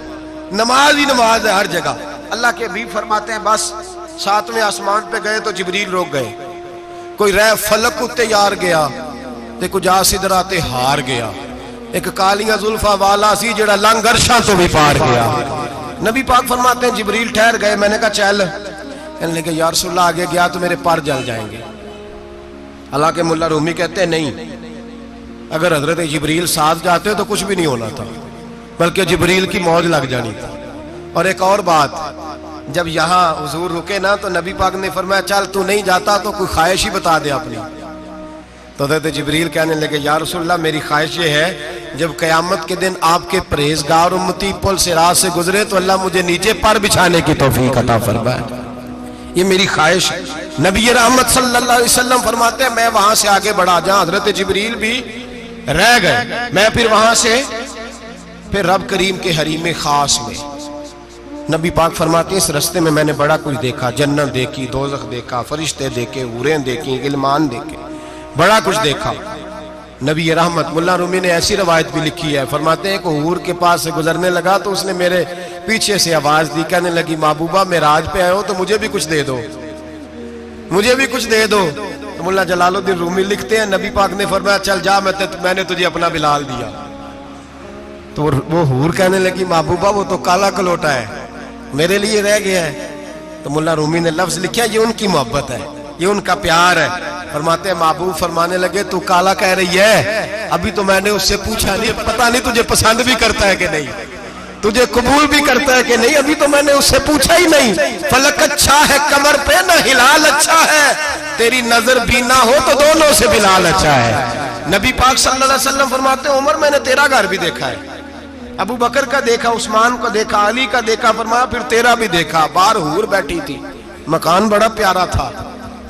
نماز ہی نماز ہے ہر جگہ۔ اللہ کے حبیب فرماتے ہیں بس 7ویں آسمان پہ گئے تو جبریل روک گئے، کوئی رہ فلک اتے یار گیا تے کچھ سدراتے ہار گیا، ایک کالیاں زلفاں والا سی جڑا لنگ عرشاں تو بھی پار گیا۔ نبی پاک فرماتے ہیں جبریل ٹھہر گئے، میں نے کہا چل، کہنے لگے یا رسول اللہ آگے گیا تو میرے پر جل جائیں گے۔ حالانکہ ملا رومی کہتے ہیں نہیں، اگر حضرت جبریل ساتھ جاتے تو کچھ بھی نہیں ہونا تھا، بلکہ جبریل کی موج لگ جانی تھی۔ اور ایک اور بات، جب یہاں حضور رکے نا تو نبی پاک نے فرمایا چل تو نہیں جاتا تو کوئی خواہش ہی بتا دے اپنی۔ تو حضرت جبریل کہنے لگے یا رسول اللہ میری خواہش یہ ہے جب قیامت کے دن آپ کے پرہیزگار امتی پل سے راہ سے گزرے تو اللہ مجھے نیچے پر بچھانے کی توفیق عطا فرمائے، یہ میری خواہش ہے۔ نبی رحمت صلی اللہ علیہ وسلم فرماتے ہیں میں وہاں سے آگے بڑھا جہاں حضرت جبریل بھی رہ گئے، میں پھر وہاں سے پھر رب کریم کے حریم خاص میں۔ نبی پاک فرماتے ہیں اس رستے میں نے بڑا کچھ دیکھا، جنت دیکھی، دوزخ دیکھا، فرشتے دیکھے، حوریں دیکھی، غلمان دیکھے، بڑا کچھ دیکھا۔ نبی رحمت ملا رومی نے ایسی روایت بھی لکھی ہے، فرماتے ہیں کہ حور کے پاس سے گزرنے لگا تو اس نے میرے پیچھے سے آواز دی، کہنے لگی محبوبہ معراج پہ آئے ہو تو مجھے بھی کچھ دے دو، مجھے بھی کچھ دے دو۔ تو ملا جلال الدین رومی لکھتے ہیں نبی پاک نے فرمایا چل جا میں نے تجھے اپنا بلال دیا۔ تو وہ حور کہنے لگی محبوبہ وہ تو کالا کلوٹا ہے، میرے لیے رہ گیا ہے۔ تو ملا رومی نے لفظ لکھا یہ ان کی محبت ہے، یہ ان کا پیار ہے۔ فرماتے ہیں محبوب فرمانے لگے تو کالا کہہ رہی ہے، ابھی تو میں نے اس سے پوچھا نہیں، پتہ نہیں تجھے پسند بھی کرتا ہے کہ نہیں، تجھے قبول بھی کرتا ہے کہ نہیں، ابھی تو میں نے اس سے پوچھا ہی نہیں۔ فلک اچھا ہے کمر پہ نہ ہلال اچھا ہے، تیری نظر بینا ہو تو دونوں سے بلال اچھا ہے۔ نبی پاک صلی اللہ علیہ وسلم فرماتے ہیں عمر میں نے تیرا گھر بھی دیکھا ہے، ابو بکر کا دیکھا، عثمان کو دیکھا، علی کا دیکھا، فرمایا پھر تیرا بھی دیکھا، باہر حور بیٹھی تھی، مکان بڑا پیارا تھا،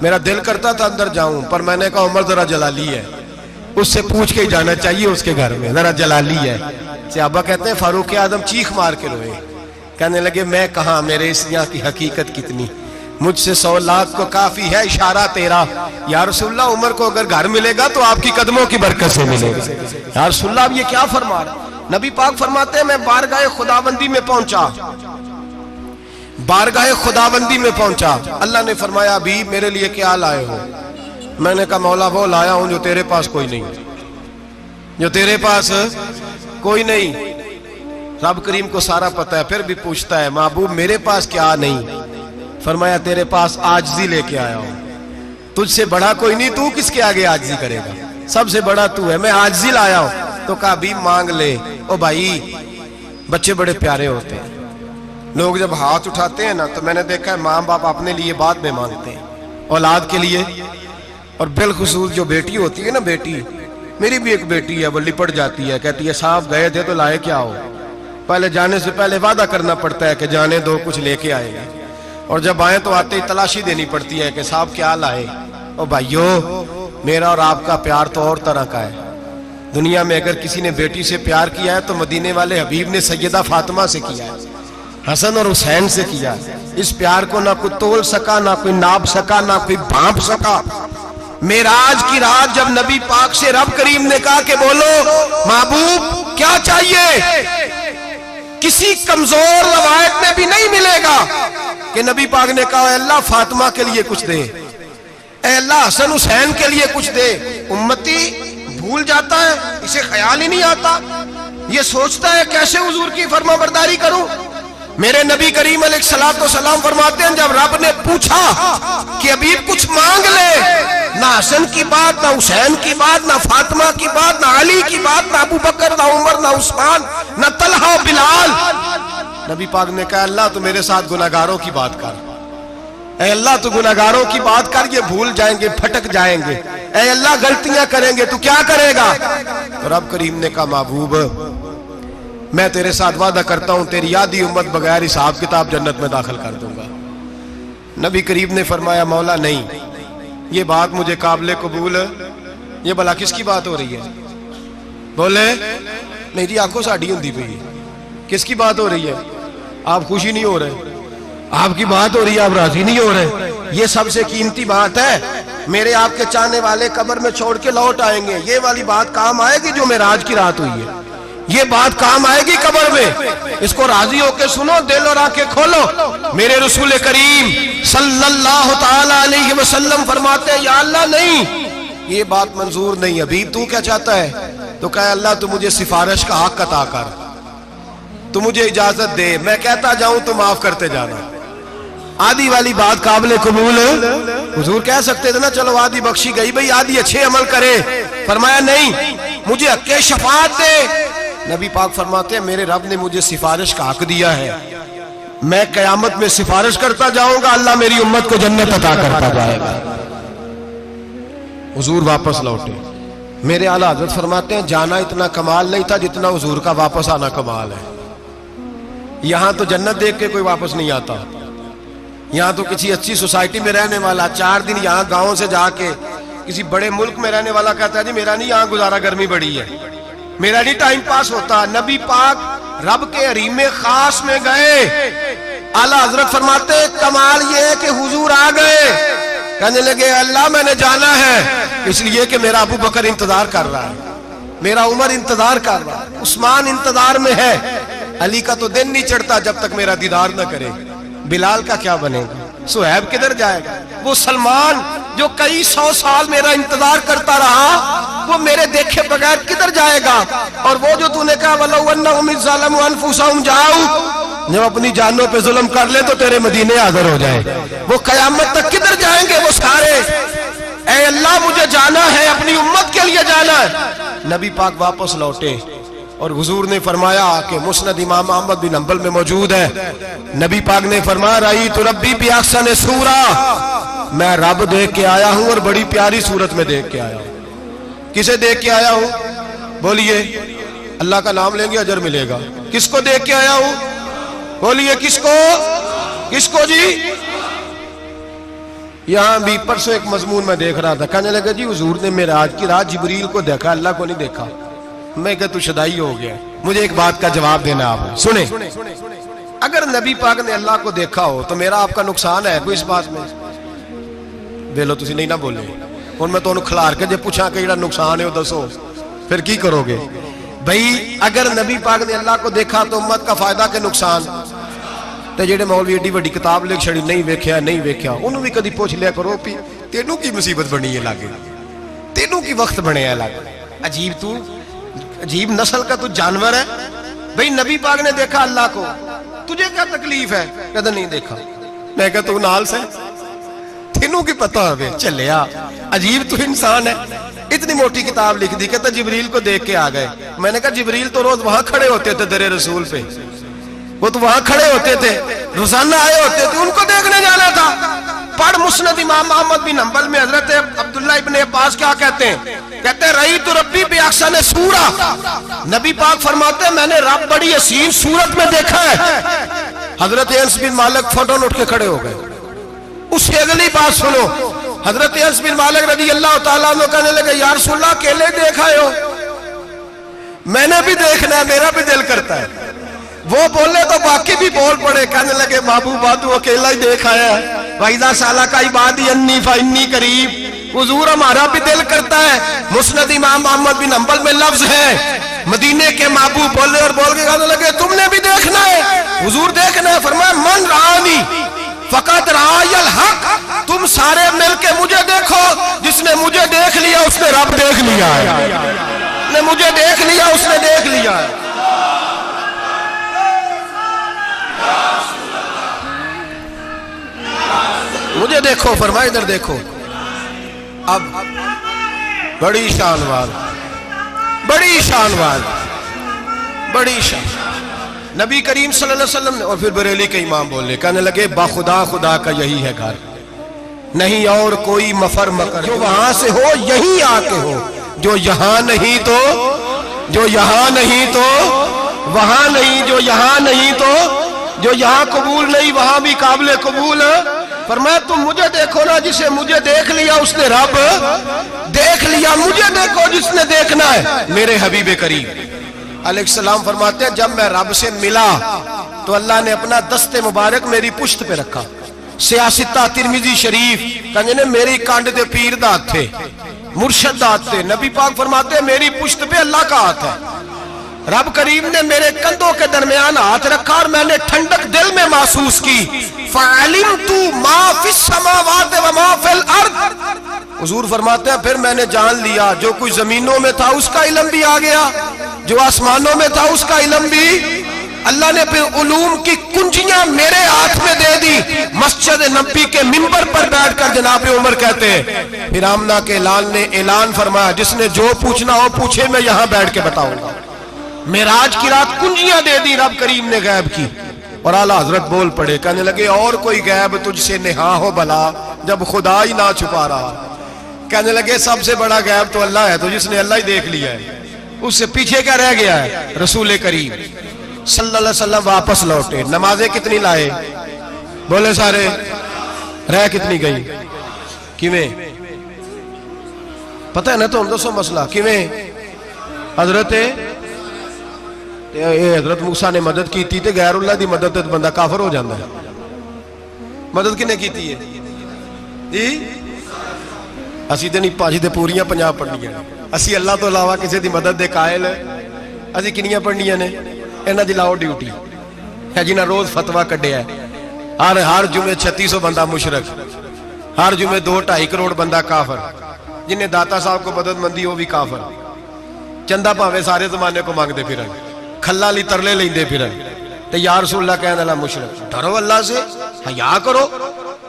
میرا دل کرتا تھا اندر جاؤں، پر میں نے کہا عمر ذرا جلالی ہے، اس سے پوچھ کے ہی جانا چاہیے، اس کے گھر میں ذرا جلالی ہے۔ صحابہ کہتے ہیں فاروق اعظم چیخ مار کے روئے، کہنے لگے میں کہاں، میرے اس یہاں کی حقیقت کتنی، مجھ سے 100 لاکھ کو کافی ہے اشارہ تیرا، یا رسول اللہ عمر کو اگر گھر ملے گا تو آپ کی قدموں کی برکت سے ملے گا۔ یا رسول اللہ اب یہ کیا فرما رہا؟ نبی پاک فرماتے ہیں میں بارگاہ خداوندی میں پہنچا، بارگاہ خداوندی میں پہنچا، اللہ نے فرمایا ابھی میرے لیے کیا لائے ہو؟ میں نے کہا مولا وہ لایا ہوں جو تیرے پاس کوئی نہیں، جو تیرے پاس کوئی نہیں۔ رب کریم کو سارا پتہ ہے، پھر بھی پوچھتا ہے محبوب میرے پاس کیا نہیں؟ فرمایا تیرے پاس عاجزی لے کے آیا ہوں، تجھ سے بڑا کوئی نہیں، تو کس کے آگے عاجزی کرے گا، سب سے بڑا تو ہے، میں عاجزی لایا ہوں۔ تو کہا بھی مانگ لے۔ او بھائی بچے بڑے پیارے ہوتے ہیں، لوگ جب ہاتھ اٹھاتے ہیں نا تو میں نے دیکھا ہے ماں باپ اپنے لیے بعد میں مانگتے ہیں، اولاد کے لیے، اور بالخصوص جو بیٹی ہوتی ہے نا، بیٹی میری بھی ایک بیٹی ہے، وہ لپٹ جاتی ہے، کہتی ہے صاحب گئے تھے تو لائے کیا ہو؟ پہلے جانے سے پہلے وعدہ کرنا پڑتا ہے کہ جانے دو کچھ لے کے آئے گا، اور جب آئیں تو آتے ہی تلاشی دینی پڑتی ہے کہ صاحب کیا لائے۔ او بھائیو میرا اور آپ کا پیار تو اور طرح کا ہے، دنیا میں اگر کسی نے بیٹی سے پیار کیا ہے تو مدینے والے حبیب نے سیدہ فاطمہ سے کیا ہے، حسن اور حسین سے کیا ہے۔ اس پیار کو نہ کوئی تول سکا، نہ کوئی ناپ سکا، نہ کوئی بھانپ سکا۔ معراج کی رات جب نبی پاک سے رب کریم نے کہا کہ بولو محبوب کیا چاہیے، کسی کمزور روایت میں بھی نہیں ملے گا کہ نبی پاک نے کہا اے اللہ فاطمہ کے لیے کچھ دے، اے اللہ حسن حسین کے لیے کچھ دے۔ امتی بھول جاتا ہے، اسے خیال ہی نہیں آتا، یہ سوچتا ہے کیسے حضور کی فرما برداری کروں۔ میرے نبی کریم علیہ السلام فرماتے ہیں جب رب نے پوچھا کہ ابھی کچھ مانگ لے، نہ حسن کی بات، نہ حسین کی بات، نہ فاطمہ کی بات، نہ علی کی بات، نہ ابو بکر، نہ عمر، نہ عثمان، نہ طلحہ، بلال، نبی پاک نے کہا اللہ تو میرے ساتھ گناہگاروں کی بات کر، اے اللہ تو گناہگاروں کی بات کر، یہ بھول جائیں گے، پھٹک جائیں گے، اے اللہ غلطیاں کریں گے تو کیا کرے گا؟ تو رب کریم نے کہا محبوب میں تیرے ساتھ وعدہ کرتا ہوں تیری آدھی امت بغیر حساب کتاب جنت میں داخل کر دوں گا۔ نبی کریم نے فرمایا مولا نہیں، یہ بات مجھے قابل قبول، یہ بلا کس کی بات ہو رہی ہے؟ بولے میری آنکھوں ساڑھی ہوندی پئی، کس کی بات ہو رہی ہے؟ آپ خوشی نہیں ہو رہے، آپ کی بات ہو رہی ہے، آپ راضی نہیں ہو رہے۔ یہ سب سے قیمتی بات ہے، میرے آپ کے چاہنے والے قبر میں چھوڑ کے لوٹ آئیں گے، یہ والی بات کام آئے گی جو معراج کی رات ہوئی ہے، یہ بات کام آئے گی قبر میں، اس کو راضی ہو کے سنو، دل اور آنکھیں کھولو۔ میرے رسول کریم صلی اللہ تعالی علیہ وسلم فرماتے ہیں یا اللہ نہیں، یہ بات منظور نہیں، ابھی تو کیا چاہتا ہے؟ تو کہا اللہ تو مجھے سفارش کا حق عطا کر، تو مجھے اجازت دے، میں کہتا جاؤں تو معاف کرتے جانا۔ آدھی والی بات قابل قبول، حضور کہہ سکتے تھے نا چلو آدھی بخشی گئی بھئی آدھی اچھے عمل کرے، فرمایا نہیں مجھے حق شفاعت دے۔ نبی پاک فرماتے ہیں میرے رب نے مجھے سفارش کا حق دیا ہے، میں قیامت میں سفارش کرتا جاؤں گا، اللہ میری امت کو جنت عطا کرتا جائے گا۔ حضور واپس لوٹے، میرے اعلیٰ حضرت فرماتے ہیں جانا اتنا کمال نہیں تھا جتنا حضور کا واپس آنا کمال ہے۔ یہاں تو جنت دیکھ کے کوئی واپس نہیں آتا، یہاں تو کسی اچھی سوسائٹی میں رہنے والا 4 دن یہاں گاؤں سے جا کے کسی بڑے ملک میں رہنے والا کہتا ہے جی میرا نہیں یہاں گزارا، گرمی بڑی ہے، میرا نہیں ٹائم پاس ہوتا۔ نبی پاک رب کے حریم خاص میں گئے، اعلیٰ حضرت فرماتے ہیں کمال یہ ہے کہ حضور آ گئے، کہنے لگے اللہ میں نے جانا ہے، اس لیے کہ میرا ابو بکر انتظار کر رہا ہے، میرا عمر انتظار کر رہا ہے، عثمان انتظار میں ہے، علی کا تو دن نہیں چڑھتا جب تک میرا دیدار نہ کرے، بلال کا کیا بنے گا، صہیب کدھر جائے گا، وہ سلمان جو کئی 100 سال میرا انتظار کرتا رہا وہ میرے دیکھے بغیر کدھر جائے گا، اور وہ جو تو نے کہا وَلَوْ أَنَّهُمْ إِذْ ظَلَمُوا أَنفُسَهُمْ جَاءُوا، جب اپنی جانوں پہ ظلم کر لے تو تیرے مدینے حاضر ہو جائے، وہ قیامت تک کدھر جائیں گے وہ سارے؟ اے اللہ مجھے جانا ہے، اپنی امت کے لیے جانا ہے۔ نبی پاک واپس لوٹے اور حضور نے فرمایا کہ مسند امام احمد بن حنبل میں موجود ہے، نبی پاک نے فرمایا رأیت ربی بأحسن صورہ، میں رب دیکھ کے آیا ہوں اور بڑی پیاری صورت میں دیکھ کے آیا ہوں۔ کسے دیکھ کے آیا ہوں؟ بولیے، اللہ کا نام لیں گے اجر ملے گا۔ کس کو دیکھ کے آیا ہوں؟ بولیے کس کو؟ کس کو جی؟ یہاں بھی پرسوں ایک مضمون میں دیکھ رہا تھا، کہنے لگا جی حضور نے معراج کی رات جبریل کو دیکھا، اللہ کو نہیں دیکھا۔ میں کہا تو شدائی ہو گیا۔ مجھے ایک بات کا جواب دینا آپ سنیں، اگر نبی پاک نے اللہ کو دیکھا ہو تو میرا آپ کا نقصان ہے کوئی اس بات میں؟ ویلو تسی نہیں نہ بولے اور میں تو انہوں کھلار کے جب پوچھا کہ جڑا نقصان ہے وہ دسو، پھر کی کرو گے؟ بھئی اگر نبی پاک نے اللہ کو دیکھا تو امت کا فائدہ کے نقصان؟ تے جڑے مولوی ایڈی وڈی کتاب لکھ چھڑی نہیں ویکھیا نہیں ویکھیا، انہوں بھی کدی پوچھ لیا کرو پی تینوں کی مصیبت بنی ہے لاگے، تینوں کی وقت بنے ہے لاگے، عجیب نسل کا تو جانور ہے۔ بھئی نبی پاک نے دیکھا اللہ کو، تجھے کیا تکلیف ہے؟ کہتا نہیں دیکھا۔ میں کہتا تو نال سے تینوں کی پتہ ہوئے چلیا، عجیب تو انسان ہے۔ اتنی موٹی کتاب لکھ دی، کہتا جبریل کو دیکھ کے آ گئے۔ میں نے کہا جبریل تو روز وہاں کھڑے ہوتے تھے در رسول پہ، وہ تو وہاں کھڑے ہوتے تھے، روزانہ آئے ہوتے تھے، ان کو دیکھنے جانا تھا۔ پڑھ مسند امام احمد بن حنبل میں حضرت عبداللہ ابن عباس کیا کہتے ہیں؟ کہتے ہیں رأیت ربی بأحسن صورہ، نبی پاک فرماتے ہیں میں نے رب بڑی حسین صورت میں دیکھا ہے۔ حضرت انس بن مالک فوٹون اٹھ کے کھڑے ہو گئے۔ اس سے اگلی بات سنو، حضرت انس بن مالک رضی اللہ تعالیٰ عنہ کہنے لگے یا رسول اللہ اکیلے دیکھا ہو؟ میں نے بھی دیکھنا ہے، میرا بھی دل کرتا ہے۔ وہ بولے تو باقی بھی بول پڑے، کہنے لگے محبوبہ تو اکیلا ہی دیکھا ہے، وَإِذَا سَأَلَكَ عِبَادِي عَنِّي فَإِنِّي قَرِيبٌ، حضور ہمارا بھی دل کرتا ہے۔ مسند امام احمد بن حنبل میں لفظ ہے، مدینے کے محبوب بولے اور بول کے کہنے لگے تم نے بھی دیکھنا ہے؟ حضور دیکھنا ہے؟ فرمایا من رآنی فقط رآی الحق، تم سارے مل کے مجھے دیکھو، جس نے مجھے دیکھ لیا اس نے رب دیکھ لیا ہے، نے مجھے دیکھ لیا اس نے دیکھ لیا ہے۔ مجھے دیکھو، فرمائے ادھر دیکھو۔ اب بڑی شان وال، بڑی شان وال، بڑی شان نبی کریم صلی اللہ علیہ وسلم نے، اور پھر بریلی کے امام بولے، کہنے لگے با خدا خدا کا یہی ہے گھر، نہیں اور کوئی مفر مکر، جو وہاں سے ہو یہی آ کے ہو، جو یہاں نہیں تو، جو یہاں نہیں تو وہاں نہیں، جو یہاں نہیں تو، جو یہاں قبول نہیں وہاں بھی قابل قبول ہے۔ فرمایا تم مجھے دیکھو نا، جسے مجھے دیکھ لیا اس نے رب دیکھ لیا، مجھے دیکھو جس نے دیکھنا ہے میرے حبیب کریم علیہ السلام۔ فرماتے ہیں جب میں رب سے ملا تو اللہ نے اپنا دست مبارک میری پشت پہ رکھا، سیاستہ ترمذی شریف، کہنے میری کانڈ دے پیر دا ہاتھ تھے، مرشد دا ہاتھ تھے۔ نبی پاک فرماتے ہیں میری پشت پہ اللہ کا ہاتھ ہے، رب کریم نے میرے کندھوں کے درمیان ہاتھ رکھا اور میں نے ٹھنڈک دل میں محسوس کی۔ فَعَلِمْتُ مَا فِي السَّمَاوَاتِ وَمَا فِي الْأَرْضِ، حضور فرماتے ہیں پھر میں نے جان لیا جو کچھ زمینوں میں تھا اس کا علم بھی آ گیا، جو آسمانوں میں تھا اس کا علم بھی۔ اللہ نے پھر علوم کی کنجیاں میرے ہاتھ میں دے دی۔ مسجد نبی کے منبر پر بیٹھ کر جناب عمر کہتے ہیں پھر آمنہ کے اعلان نے اعلان فرمایا جس نے جو پوچھنا ہو پوچھے، میں یہاں بیٹھ کے بتاؤں گا۔ معراج کی رات کنجیاں دے دی رب کریم نے غیب کی، اور اعلیٰ حضرت بول پڑے، کہنے لگے اور کوئی غیب تجھ سے نہا ہو بھلا جب خدا ہی نہ چھپا رہا۔ کہنے لگے سب سے بڑا غیب تو اللہ ہے، تو جس نے اللہ ہی دیکھ لیا ہے اس سے پیچھے کیا رہ گیا ہے؟ رسول کریم صلی اللہ علیہ وسلم واپس لوٹے، نمازیں کتنی لائے؟ بولے سارے، رہ کتنی گئی؟ کیویں پتہ ہے نا؟ تو ہم دوسو مسئلہ کیویں؟ حضرت موسیٰ نے مدد کی تھی تے غیر اللہ دی مدد تے بندہ کافر ہو جاندہ ہے۔ مدد کنے کی تھی ہے جی؟ اسی تے نہیں پاجی تے پوریاں 50 پڑھنیاں، اسی اللہ تو علاوہ کسی دی مدد دے قائل اسی کنیاں پڑھنیاں نے؟ انہاں دی لاؤ ڈیوٹی ہے جنہاں روز فتوہ کڈیا ہے، ہر جمعے 3600 بندہ مشرک، ہر جمعے 2-2.5 کروڑ بندہ کافر، جنہیں داتا صاحب کو مدد مندی وہ بھی کافر، چندہ پاوے سارے زمانے کو مانگ دے پھرن، کھلا لی ترلے لیں دے پھرن، تے یا رسول اللہ کہنے اللہ مشرک، ڈرو اللہ سے، حیا کرو،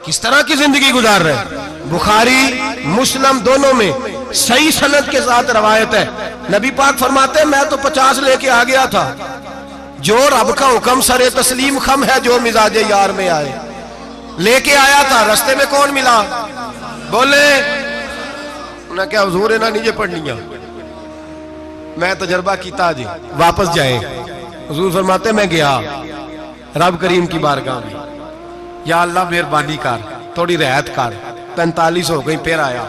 کس طرح کی زندگی گزار رہے ہیں؟ بخاری مسلم دونوں میں صحیح سند کے ساتھ روایت ہے، نبی پاک فرماتے ہیں میں تو 50 لے کے آ گیا تھا، جو رب کا حکم سر تسلیم خم ہے جو مزاج یار میں آئے، لے کے آیا تھا، رستے میں کون ملا؟ بولے انہیں کیا حضور ہے نا نیچے پڑھنی ہے، میں تجربہ کیتا جی واپس جائیں۔ حضور فرماتے میں گیا رب کریم کی بارگاہ میں، یا اللہ مہربانی کر تھوڑی رعایت کر، 45 ہو گئی، پھر آیا۔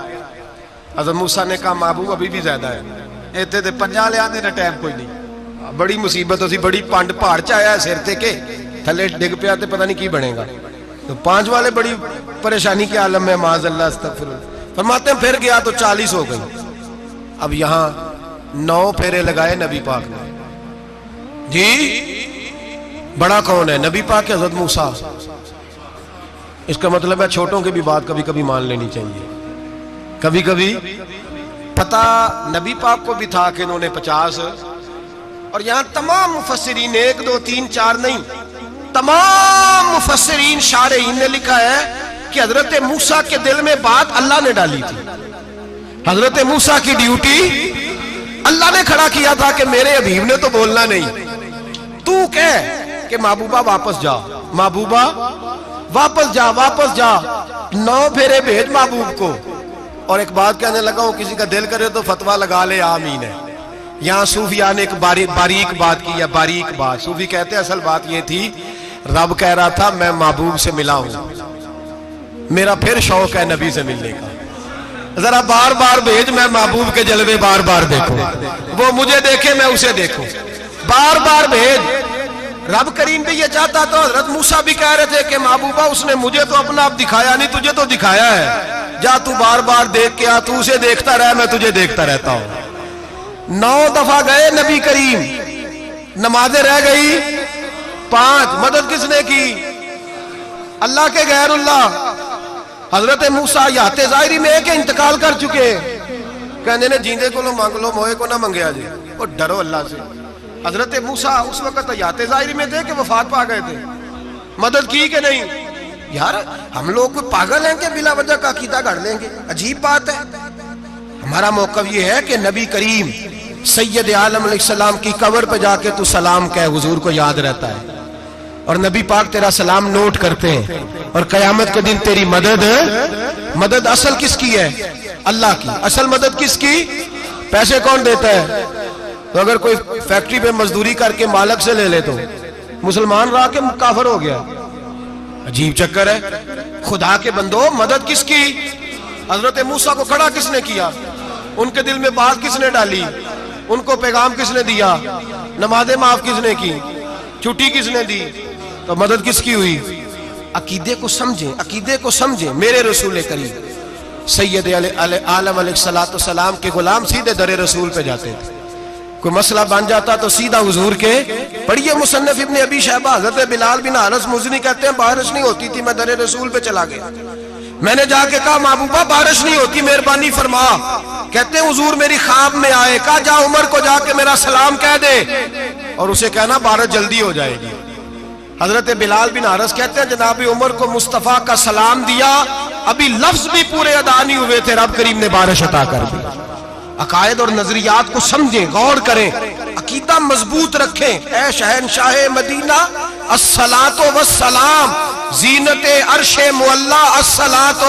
حضرت موسیٰ نے کہا محبوب ابھی بھی زیادہ ہے، ایتھے تے 50 لے آنے نہ ٹائم کوئی نہیں، بڑی مصیبت ہوتی، بڑی پانڈ پہاڑ چایا ہے سر تے کے تھلے ڈگ پیا تے پتہ نہیں کی بنے گا، تو 5 والے بڑی پریشانی کے عالم میں، معاذ اللہ استغفر اللہ۔ فرماتے ہیں پھر گیا تو 40 ہو گئی۔ اب یہاں 9 پھیرے لگائے نبی پاک نے، جی بڑا کون ہے؟ نبی پاک حضرت موسیٰ۔ اس کا مطلب ہے چھوٹوں کی بھی بات کبھی کبھی مان لینی چاہیے، کبھی کبھی پتہ نبی پاک کو بھی تھا کہ انہوں نے 50، اور یہاں تمام مفسرین 1 2 3 4 نہیں، تمام مفسرین شارحین نے لکھا ہے کہ حضرت موسیٰ کے دل میں بات اللہ نے ڈالی تھی، حضرت موسیٰ کی ڈیوٹی اللہ نے کھڑا کیا تھا کہ میرے حبیب نے تو بولنا نہیں، تو کہہ کہ محبوبہ واپس جا، محبوبہ واپس جا، واپس جا، 9 پھیرے بھیج محبوب کو۔ اور ایک بات کہنے لگا ہوں، کسی کا دل کرے تو فتویٰ لگا لے، آمین ہے۔ یہاں صوفیاء نے ایک باریک بات کی ہے، باریک بات۔ صوفی کہتے ہیں اصل بات یہ تھی، رب کہہ رہا تھا میں محبوب سے ملا ہوں، میرا پھر شوق ہے نبی سے ملنے کا، ذرا بار بار بھیج، میں محبوب کے جلوے بار بار دیکھوں، وہ مجھے دیکھے میں اسے دیکھوں، بار بار بھیج۔ رب کریم بھی یہ چاہتا تو حضرت موسیٰ بھی کہہ رہے تھے کہ محبوبہ اس نے مجھے تو اپنا آپ دکھایا نہیں، تجھے تو دکھایا ہے، جا تو بار بار دیکھ کے آ، تو اسے دیکھتا رہ، میں تجھے دیکھتا رہتا ہوں۔ 9 دفعہ گئے نبی کریم، نمازیں رہ گئی 5، مدد کس نے کی؟ اللہ کے غیر اللہ۔ حضرت موسیٰ یات ظاہری میں کہ انتقال کر چکے، کہنے نے جیندے کو لو مانگ لو، موئے کو نہ منگیا جی، اور ڈرو اللہ سے۔ حضرت موسیٰ اس وقت یات ظاہری میں تھے کہ وفات پا گئے تھے، مدد کی کہ نہیں؟ یار ہم لوگ کوئی پاگل ہیں کہ بلا وجہ کا عقیدہ گھڑ لیں گے؟ عجیب بات ہے۔ ہمارا موقف یہ ہے کہ نبی کریم سید عالم علیہ السلام کی قبر پہ جا کے تو سلام کہے، حضور کو یاد رہتا ہے، اور نبی پاک تیرا سلام نوٹ کرتے ہیں، اور قیامت کے دن تیری مدد اصل کس کی ہے؟ اللہ کی۔ اصل مدد کس کی؟ پیسے کون دیتا ہے؟ تو اگر کوئی فیکٹری پہ مزدوری کر کے مالک سے لے لے تو مسلمان رہا کہ کافر ہو گیا؟ عجیب چکر ہے۔ خدا کے بندو، مدد کس کی؟ حضرت موسیٰ کو کھڑا کس نے کیا؟ ان کے دل میں بات کس نے ڈالی؟ ان کو پیغام کس نے دیا؟ نمازیں معاف کس نے کی؟ چھٹی کس نے دی؟ تو مدد کس کی ہوئی؟ عقیدے کو سمجھیں، عقیدے کو سمجھیں۔ میرے رسول کریم سید عالم علیہ السلام کے غلام سیدھے در رسول پہ جاتے تھے، کوئی مسئلہ بن جاتا تو سیدھا حضور کے۔ پڑھیے مصنف ابن ابی شیبہ، حضرت بلال بن حارث مزنی کہتے ہیں بارش نہیں ہوتی تھی، میں در رسول پہ چلا گیا، میں نے جا کے کہا محبوبہ بارش نہیں ہوتی، مہربانی فرما۔ کہتے ہیں حضور میری خواب میں آئے، کہا جا عمر کو جا کے میرا سلام کہہ دے، اور اسے کہنا بارش جلدی ہو جائے گی۔ حضرت بلال بن حارث کہتے ہیں جناب عمر کو مصطفیٰ کا سلام دیا، ابھی لفظ بھی پورے ادا نہیں ہوئے تھے، رب کریم نے بارش عطا کر دی۔ عقائد اور نظریات کو سمجھیں، غور کریں، عقیدہ مضبوط رکھیں۔ اے شہنشاہ مدینہ الصلاۃ والسلام، زینت عرش معلا الصلاۃ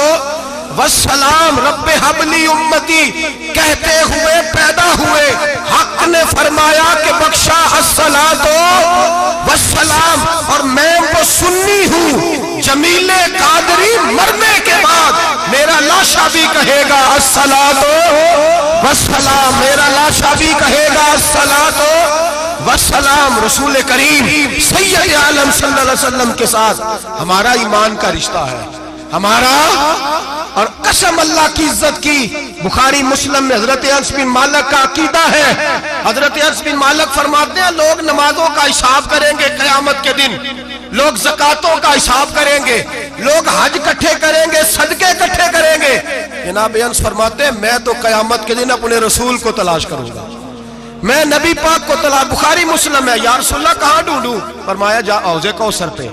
والسلام، رب حبلی امتی کہتے ہوئے پیدا ہوئے، حق نے فرمایا کہ بخشا الصلاۃ والسلام، اور میں وہ سنی ہوں جمیل قادری مرنے کے بعد میرا لاشا بھی کہے گا الصلاۃ والسلام، میرا لاشا بھی کہے گا الصلاۃ والسلام۔ رسول کریم سید عالم صلی اللہ علیہ وسلم کے ساتھ ہمارا ایمان کا رشتہ ہے، ہمارا، اور قسم اللہ کی عزت کی، بخاری مسلم میں حضرت انس بن مالک کا عقیدہ ہے۔ حضرت انس بن مالک فرماتے ہیں لوگ نمازوں کا حساب کریں گے قیامت کے دن، لوگ زکاتوں کا حساب کریں گے، لوگ حج اکٹھے کریں گے، صدقے اکٹھے کریں گے۔ جناب انس فرماتے ہیں میں تو قیامت کے دن اپنے رسول کو تلاش کروں گا، میں نبی پاک کو تلاش۔ بخاری مسلم ہے، یا رسول اللہ کہاں ڈھونڈوں؟ فرمایا جا حوض کوثر پہ،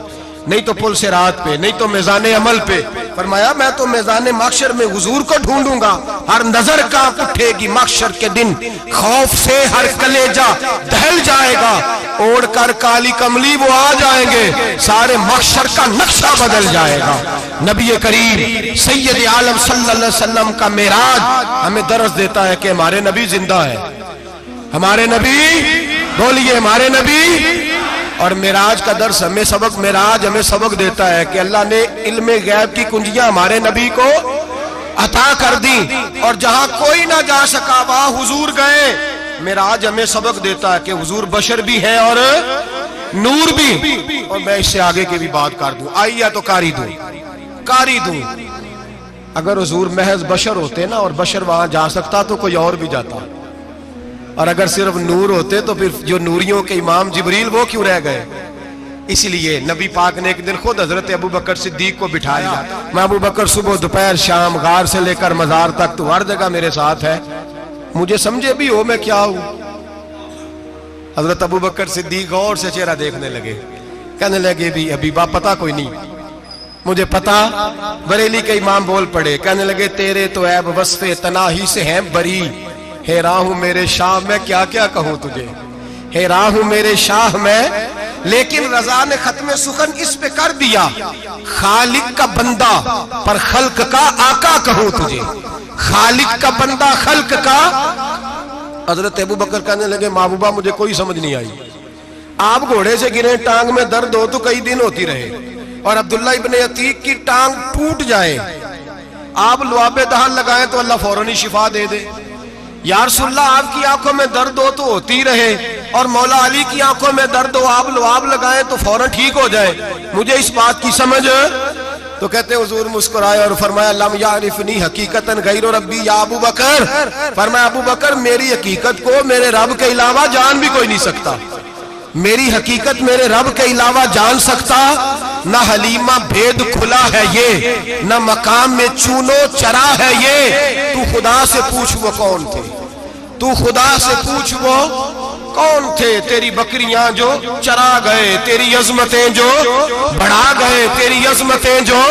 نہیں تو پل صراط پہ، نہیں تو میزان عمل پہ۔ فرمایا میں تو میزان محشر میں حضور کو ڈھونڈوں گا، ہر نظر کانپ اٹھے گی محشر کے دن، خوف سے ہر کلیجہ دہل جائے گا، اوڑھ کر کالی کملی وہ آ جائیں گے، سارے محشر کا نقشہ بدل جائے گا۔ نبی کریم سید عالم صلی اللہ علیہ وسلم کا معراج ہمیں درس دیتا ہے کہ ہمارے نبی زندہ ہے، ہمارے نبی، بولیے ہمارے نبی۔ اور معراج کا درس ہمیں سبق، معراج ہمیں سبق دیتا ہے کہ اللہ نے علم غیب کی کنجیاں ہمارے نبی کو عطا کر دی، اور جہاں کوئی نہ جا سکا وہاں حضور گئے۔ معراج ہمیں سبق دیتا ہے کہ حضور بشر بھی ہے اور نور بھی۔ اور میں اس سے آگے کی بھی بات کر دوں، آئیے تو کاری دوں۔ اگر حضور محض بشر ہوتے نا اور بشر وہاں جا سکتا تو کوئی اور بھی جاتا، اور اگر صرف نور ہوتے تو پھر جو نوریوں کے امام جبریل وہ کیوں رہ گئے؟ اس لیے نبی پاک نے ایک دن خود حضرت ابو بکر صدیق کو بٹھایا۔ میں ابو بکر صبح دوپہر شام غار سے لے کر مزار تک تو ہر جگہ میرے ساتھ ہے، مجھے سمجھے بھی ہو میں کیا ہوں۔ حضرت ابو بکر صدیق غور سے چہرہ دیکھنے لگے، کہنے لگے بھی ابھی با پتہ کوئی نہیں، مجھے پتا۔ بریلی کے امام بول پڑے، کہنے لگے تیرے تو عیب وصف تناہی سے ہیں بری، حیران ہوں میرے شاہ میں کیا کیا کہوں تجھے، حیران ہوں میرے شاہ میں، لیکن رضا نے ختم سخن اس پہ کر دیا، خالق کا بندہ پر خلق کا آقا کہوں تجھے، خالق کا بندہ خلق کا۔ حضرت ابو بکر کہنے لگے محبوبہ مجھے کوئی سمجھ نہیں آئی، آپ گھوڑے سے گرے ٹانگ میں درد ہو تو کئی دن ہوتی رہے، اور عبداللہ ابن عتیق کی ٹانگ ٹوٹ جائے، آپ لعاب دہن لگائیں تو اللہ فوراً ہی شفا دے دے۔ یا رسول اللہ آپ کی آنکھوں میں درد ہو تو ہوتی رہے، اور مولا علی کی آنکھوں میں درد ہو آپ لعاب لگائیں تو فوراً ٹھیک ہو جائے، مجھے اس بات کی سمجھ۔ تو کہتے حضور مسکرائے اور فرمایا لم یعرفنی حقیقتاً غیر ربی یا ابو بکر، فرمایا ابو بکر میری حقیقت کو میرے رب کے علاوہ جان بھی کوئی نہیں سکتا، میری حقیقت میرے رب کے علاوہ جان سکتا، نہ حلیمہ بھید کھلا ہے یہ، نہ مقام میں چونو چرا ہے یہ، تو خدا سے پوچھ وہ کون تھے، تو خدا سے پوچھ وہ کون تھے، تیری بکریاں جو چرا گئے، تیری عظمتیں جو بڑھا گئے، تیری عظمتیں جو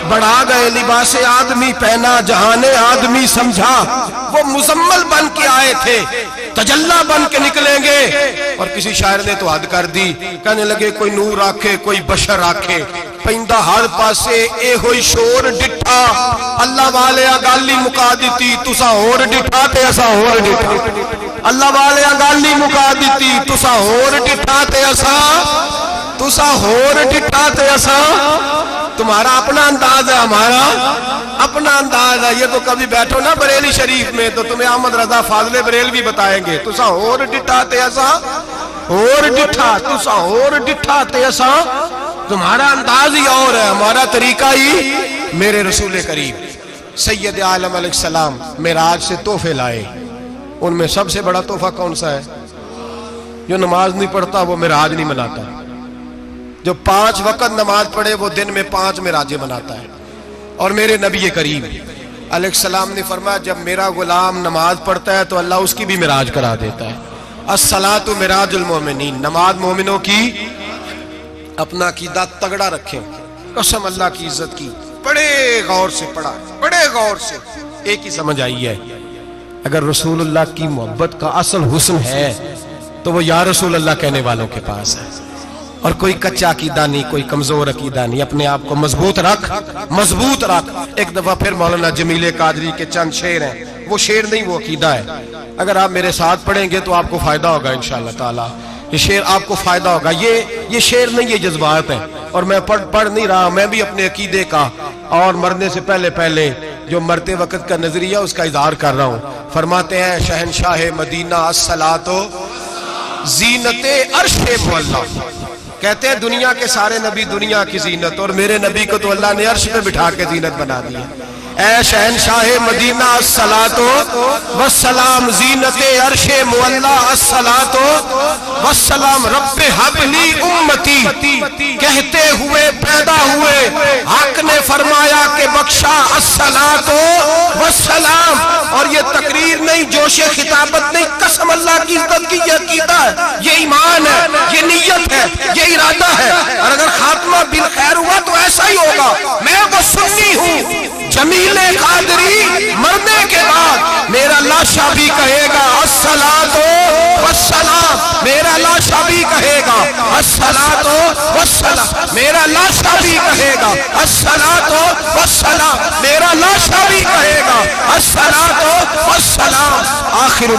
بڑھا گئے، لباس آدمی پہنا جہان آدمی سمجھا، وہ مزمل بن کے آئے تھے تجلا بن کے نکلیں گے۔ اور کسی شاعر نے تو حد کر دی، کہنے لگے کوئی نور آکھے کوئی بشر آکھے، پیندہ ہر پاسے اے ہوئی شور ڈٹھا، اللہ والے گالی مکا دیتی تسا اور ڈٹھا تے اسا اور ڈٹھا، اللہ والے گالی مکا دیتی تسا اور ڈٹھا تے اسا، تسا اور ڈٹھا تے اسا۔ تمہارا اپنا انداز ہے، ہمارا اپنا انداز ہے، یہ تو کبھی بیٹھو نا بریلی شریف میں تو تمہیں احمد رضا فاضل بریل بھی بتائیں گے، تسا اور ڈٹھا تے اسا اور ڈٹھا، تسا اور ڈٹھا تے اسا، تمہارا انداز ہی اور ہے، ہمارا طریقہ ہی۔ میرے رسول کریم سید عالم علیہ السلام معراج سے تحفے لائے، ان میں سب سے بڑا تحفہ کون سا ہے؟ جو نماز نہیں پڑھتا وہ معراج نہیں مناتا، جو 5 وقت نماز پڑھے وہ دن میں 5 معراجیں مناتا ہے۔ اور میرے نبی کریم علیہ السلام نے فرمایا جب میرا غلام نماز پڑھتا ہے تو اللہ اس کی بھی معراج کرا دیتا ہے۔ الصلاۃ معراج المومنین، نماز مومنوں کی۔ اپنا عقیدہ تگڑا رکھیں، قسم اللہ کی عزت کی، بڑے غور سے پڑھا، بڑے غور سے۔ ایک ہی سمجھ آئی ہے، اگر رسول اللہ کی محبت کا اصل حسن ہے تو وہ یا رسول اللہ کہنے والوں کے پاس ہے، اور کوئی کچا عقیدہ نہیں، کوئی کمزور عقیدہ نہیں، اپنے آپ کو مضبوط رکھ، مضبوط رکھ۔ ایک دفعہ پھر مولانا جمیل قادری کے چند شعر ہیں، وہ شعر نہیں وہ عقیدہ ہے، اگر آپ میرے ساتھ پڑھیں گے تو آپ کو فائدہ ہوگا انشاءاللہ تعالی، یہ شعر آپ کو فائدہ ہوگا، یہ شعر نہیں، یہ جذبات ہیں، اور میں پڑھ نہیں رہا، میں بھی اپنے عقیدے کا اور مرنے سے پہلے جو مرتے وقت کا نظریہ اس کا اظہار کر رہا ہوں۔ فرماتے ہیں شہنشاہ مدینہ الصلاۃ زینت عرش معلا، کہتے ہیں دنیا کے سارے نبی دنیا کی زینت، اور میرے نبی کو تو اللہ نے عرش پہ بٹھا کے زینت بنا دیا۔ اے شہنشاہ مدینہ الصلاۃ والسلام، زینت عرش معلا الصلاۃ والسلام، رب حب لی امتی کہتے ہوئے پیدا ہوئے، حق نے فرمایا کہ بخشا الصلاۃ والسلام۔ اور یہ تقریر نہیں، جوش خطابت نہیں، قسم اللہ کی عزت کی، یہ عقیدہ ہے، یہ ایمان ہے، یہ نیت ہے، یہ ارادہ ہے۔ اور اگر خاتمہ بالخیر ہوا تو ایسا ہی ہوگا۔ میں وہ سنی ہوں، جمیل قادری مرنے کے بعد میرا لاشا بھی کہے گا الصلاۃ والسلام، میرا لاشا بھی کہے گا الصلاۃ والسلام، میرا لاشا بھی کہے گا الصلاۃ والسلام، میرا لاشا بھی کہے گا الصلاۃ والسلام۔ آخر